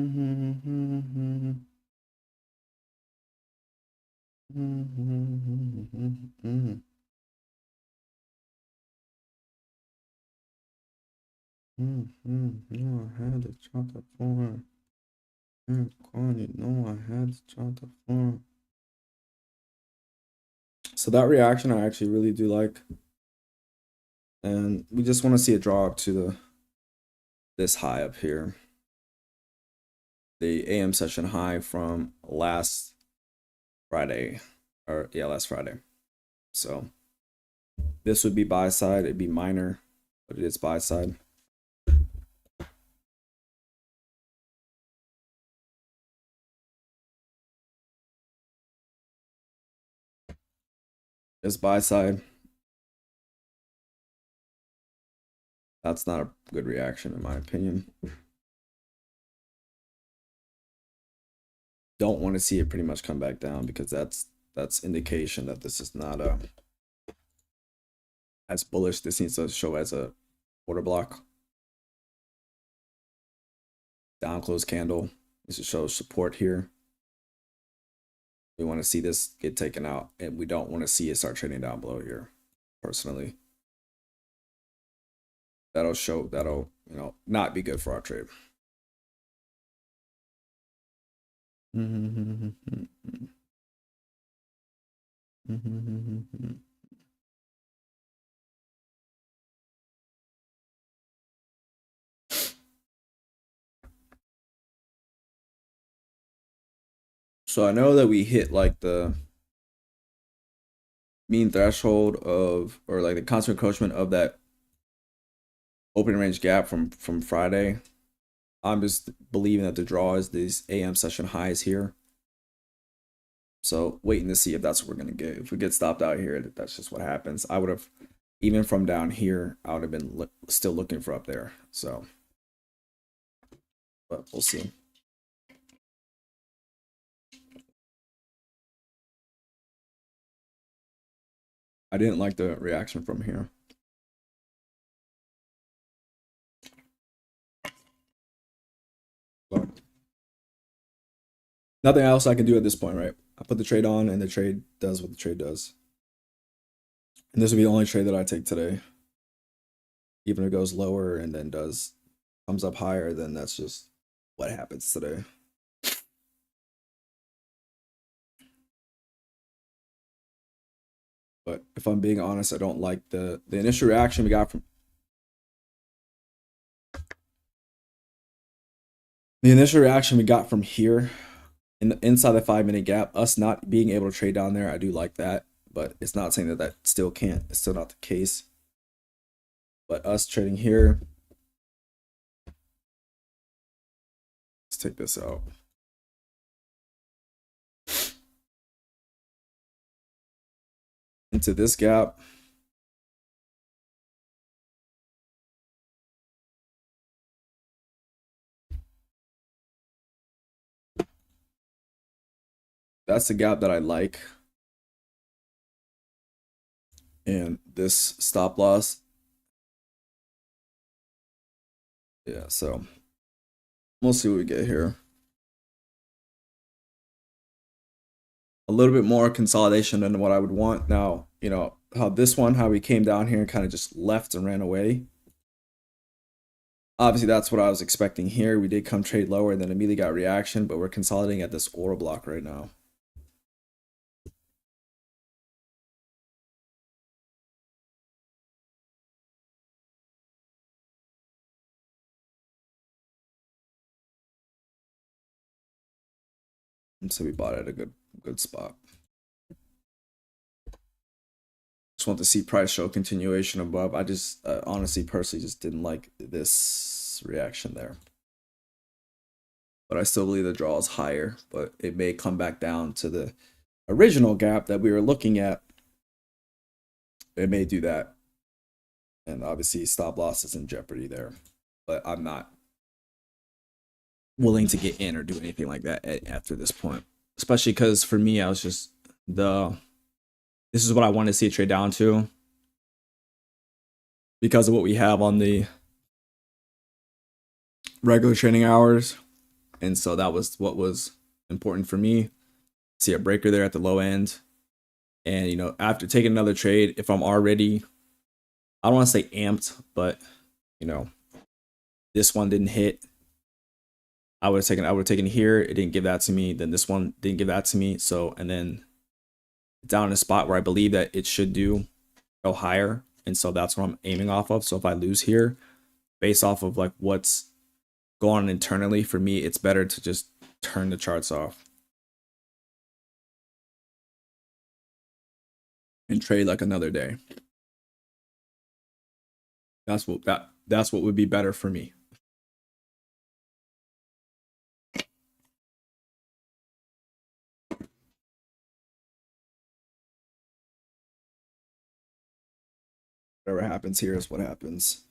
I had the chocolate form. Corny. No, I had the chocolate form. So that reaction I actually really do like, and we just want to see it draw up to this high up here, the AM session high from last Friday, or yeah, last Friday. So this would be buy side. It'd be minor, but it is buy side. It's buy side. That's not a good reaction in my opinion. Don't want to see it pretty much come back down because that's indication that this is not a as bullish. This needs to show as a order block. Down close candle. This should show support here. We want to see this get taken out, and we don't want to see it start trading down below here, personally. That'll you know, not be good for our trade. So I know that we hit like the mean threshold of, or like the constant encroachment of that open range gap from Friday. I'm just believing that the draw is these AM session highs here. So waiting to see if that's what we're gonna get. If we get stopped out here, that's just what happens. I would have, even from down here, I would have been still looking for up there. So, but we'll see. I didn't like the reaction from here. But nothing else I can do at this point, right? I put the trade on and the trade does what the trade does. And this will be the only trade that I take today. Even if it goes lower and then comes up higher, then that's just what happens today. But if I'm being honest, I don't like the initial reaction we got from here inside the 5-minute gap. Us not being able to trade down there, I do like that, but it's not saying that still can't. It's still not the case. But us trading here, let's take this out. Into this gap. That's the gap that I like. And this stop loss. Yeah, so we'll see what we get here. A little bit more consolidation than what I would want. Now, you know, how we came down here and kind of just left and ran away. Obviously, that's what I was expecting here. We did come trade lower and then immediately got reaction, but we're consolidating at this order block right now. And so we bought at a good spot. Just want to see price show continuation above. I just honestly, personally, just didn't like this reaction there. But I still believe the draw is higher, but it may come back down to the original gap that we were looking at. It may do that. And obviously stop loss is in jeopardy there. But I'm not willing to get in or do anything like that after this point. Especially because for me, I was just this is what I want to see it trade down to. Because of what we have on the regular trading hours. And so that was what was important for me. See a breaker there at the low end. And, you know, after taking another trade, if I'm already, I don't want to say amped, but, you know, this one didn't hit. I would have taken here. It didn't give that to me. Then this one didn't give that to me. So, and then down in a spot where I believe that it should go higher. And so that's what I'm aiming off of. So if I lose here, based off of like what's going on internally, for me, it's better to just turn the charts off and trade like another day. That's what would be better for me. Whatever happens here is what happens.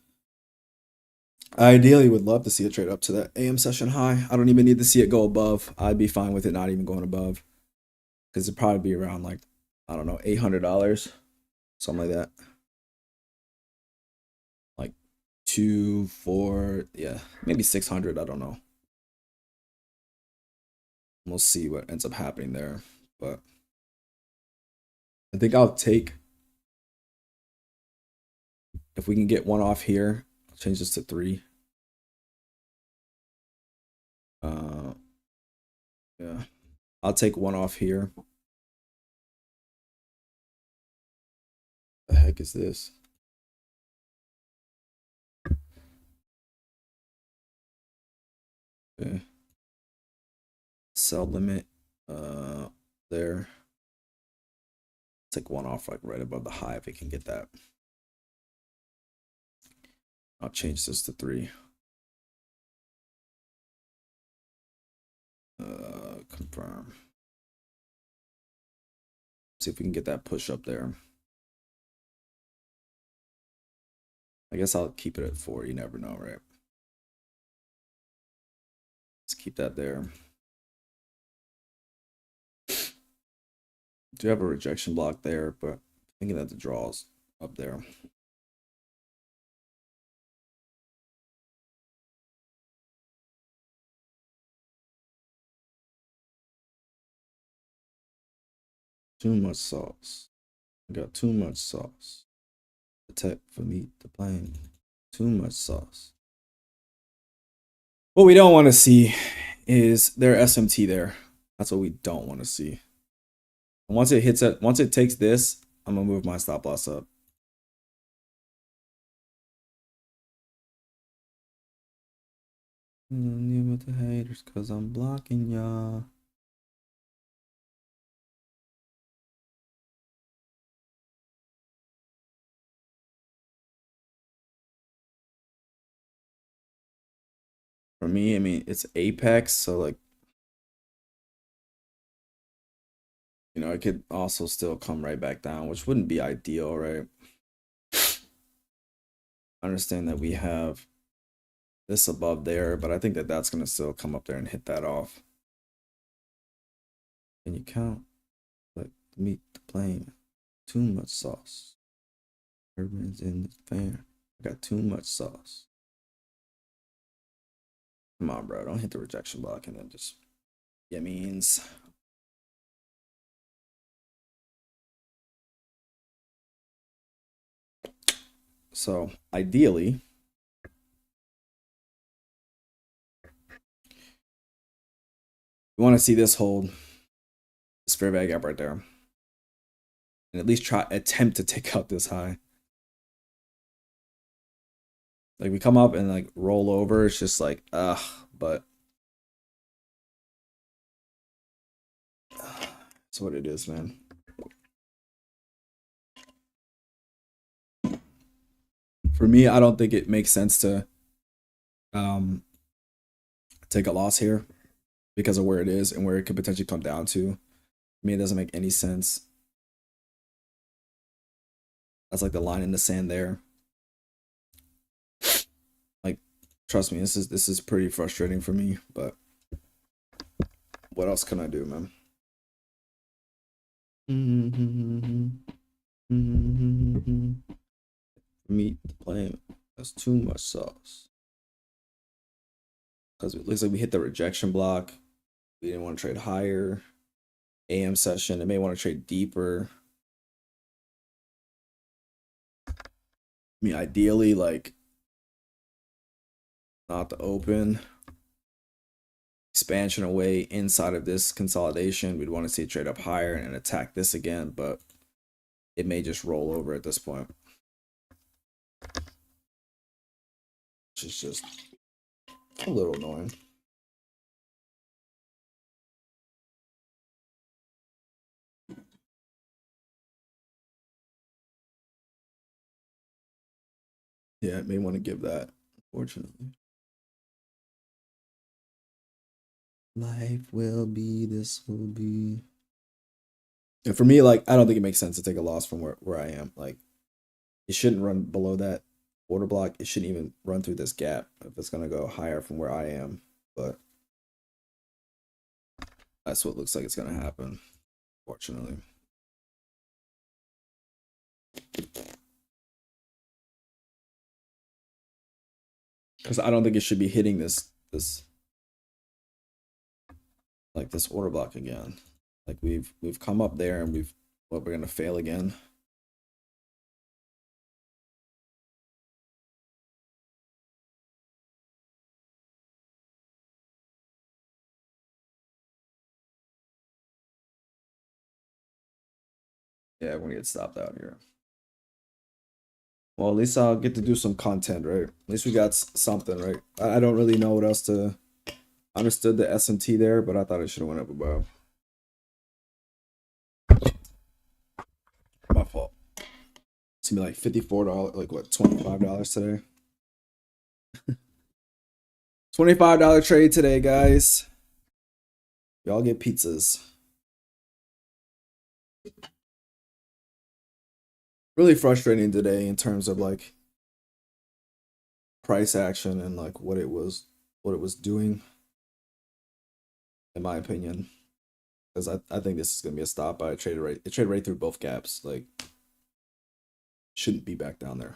I ideally would love to see it trade up to that AM session high. I don't even need to see it go above. I'd be fine with it not even going above, because it'd probably be around like, I don't know, $800, something like that. Like 2, 4, yeah, maybe 600. I don't know. We'll see what ends up happening there, but I think I'll take, if we can get one off here, I'll change this to 3. Yeah, I'll take one off here. The heck is this? Okay. Sell limit there. Take one off like right above the high if we can get that. I'll change this to 3. Confirm. See if we can get that push up there. I guess I'll keep it at 4. You never know, right? Let's keep that there. Do have a rejection block there, but thinking that the draw's up there. Too much sauce. I got too much sauce. The tech for me to plane. Too much sauce. What we don't want to see is their SMT there. That's what we don't want to see. And once it hits it, once it takes this, I'm gonna move my stop loss up. With the haters, cause I'm blocking y'all. For me, I mean, it's apex, so like, you know, it could also still come right back down, which wouldn't be ideal, right? I understand that we have this above there, but I think that that's going to still come up there and hit that off. Can you count? Like, meat the plane. Too much sauce. Urban's in the fan. I got too much sauce. Come on, bro. Don't hit the rejection block and then just, yeah, means. So ideally, we want to see this hold, this fair value gap right there, and at least attempt to take out this high. Like we come up and like roll over, it's just like but that's what it is, man. For me, I don't think it makes sense to take a loss here because of where it is and where it could potentially come down to. I mean, it doesn't make any sense. That's like the line in the sand there. Like, trust me, this is pretty frustrating for me, but what else can I do, man? Meat playing. That's too much sauce. Because it looks like we hit the rejection block. We didn't want to trade higher. AM session. It may want to trade deeper. I mean, ideally, like, not the open. Expansion away inside of this consolidation. We'd want to see it trade up higher and attack this again, but it may just roll over at this point. Which is just a little annoying. Yeah, I may want to give that, unfortunately. Life will be, this will be. And for me, like, I don't think it makes sense to take a loss from where I am. Like, it shouldn't run below that order block, it shouldn't even run through this gap if it's gonna go higher from where I am. But that's what looks like it's gonna happen, fortunately. Because I don't think it should be hitting this like this order block again. Like we've come up there and we're gonna fail again. Yeah, we're gonna get stopped out here. Well, at least I'll get to do some content, right? At least we got something, right? I don't really know what else to. Understood the S&T there, but I thought it should have went up above. My fault. It's gonna be like $54, like what, $25 today? $25 trade today, guys. Y'all get pizzas. Really frustrating today in terms of like price action and like what it was doing, in my opinion. Because I think this is gonna be a stop by it traded right through both gaps. Like shouldn't be back down there.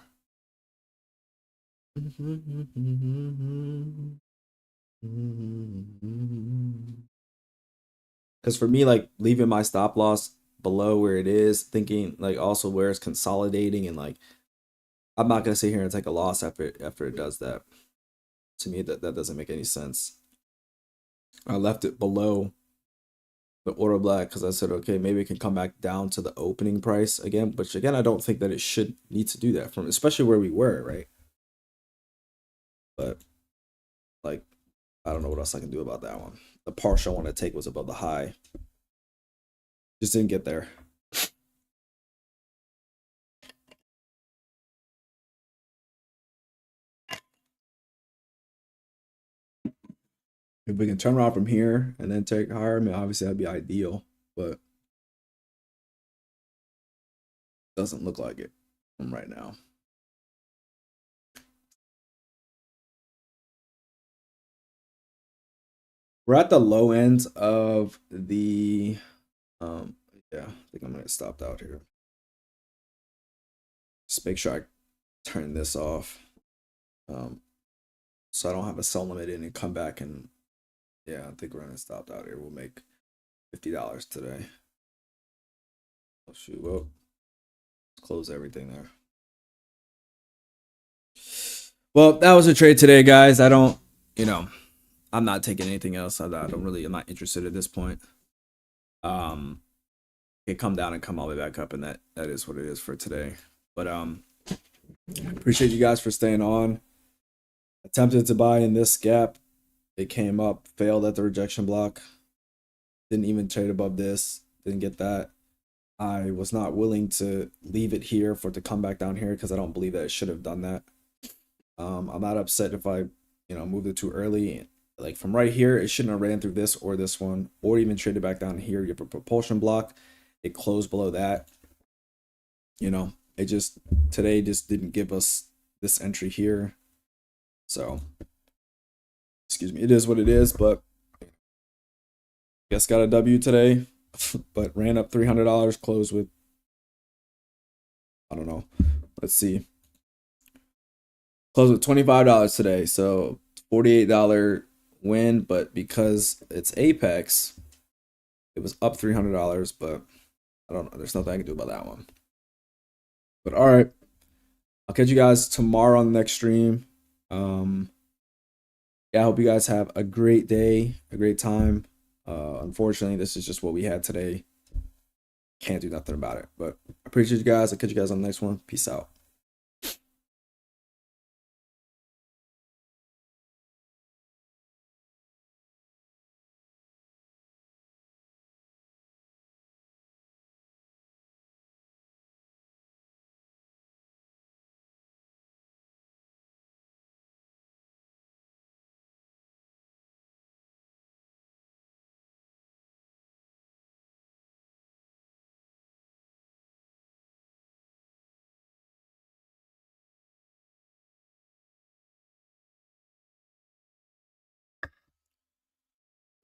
Because for me, like leaving my stop loss below where it is, thinking like also where it's consolidating, and like I'm not gonna sit here and take a loss after it does that. To me, that doesn't make any sense. I left it below the order block because I said, okay, maybe it can come back down to the opening price again. But again, I don't think that it should need to do that from especially where we were, right? But like, I don't know what else I can do about that one. The partial I want to take was above the high. Just didn't get there. If we can turn around from here and then take higher, I mean, obviously that'd be ideal, but doesn't look like it from right now. We're at the low end of the, yeah, I think I'm gonna get stopped out here. Just make sure I turn this off, so I don't have a sell limit in and come back and, yeah, I think we're gonna stop out here. We'll make $50 today. Oh shoot, well, let's close everything there. Well, that was a trade today, guys. I don't, I'm not taking anything else. I'm not interested at this point. It come down and come all the way back up, and that is what it is for today. But appreciate you guys for staying on. Attempted to buy in this gap. It came up, failed at the rejection block. Didn't even trade above this. Didn't get that. I was not willing to leave it here for it to come back down here because I don't believe that it should have done that. I'm not upset if I, moved it too early. Like from right here, it shouldn't have ran through this or this one, or even traded back down here. You have a propulsion block. It closed below that. It just today just didn't give us this entry here. So, excuse me, it is what it is, but guess got a W today, but ran up $300, closed with, I don't know. Let's see. Closed with $25 today, so $48 win, but because it's Apex, it was up $300, but I don't know. There's nothing I can do about that one. But all right, I'll catch you guys tomorrow on the next stream. Yeah, I hope you guys have a great day, a great time. Unfortunately, this is just what we had today. Can't do nothing about it. But I appreciate you guys. I'll catch you guys on the next one. Peace out.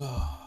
Oh.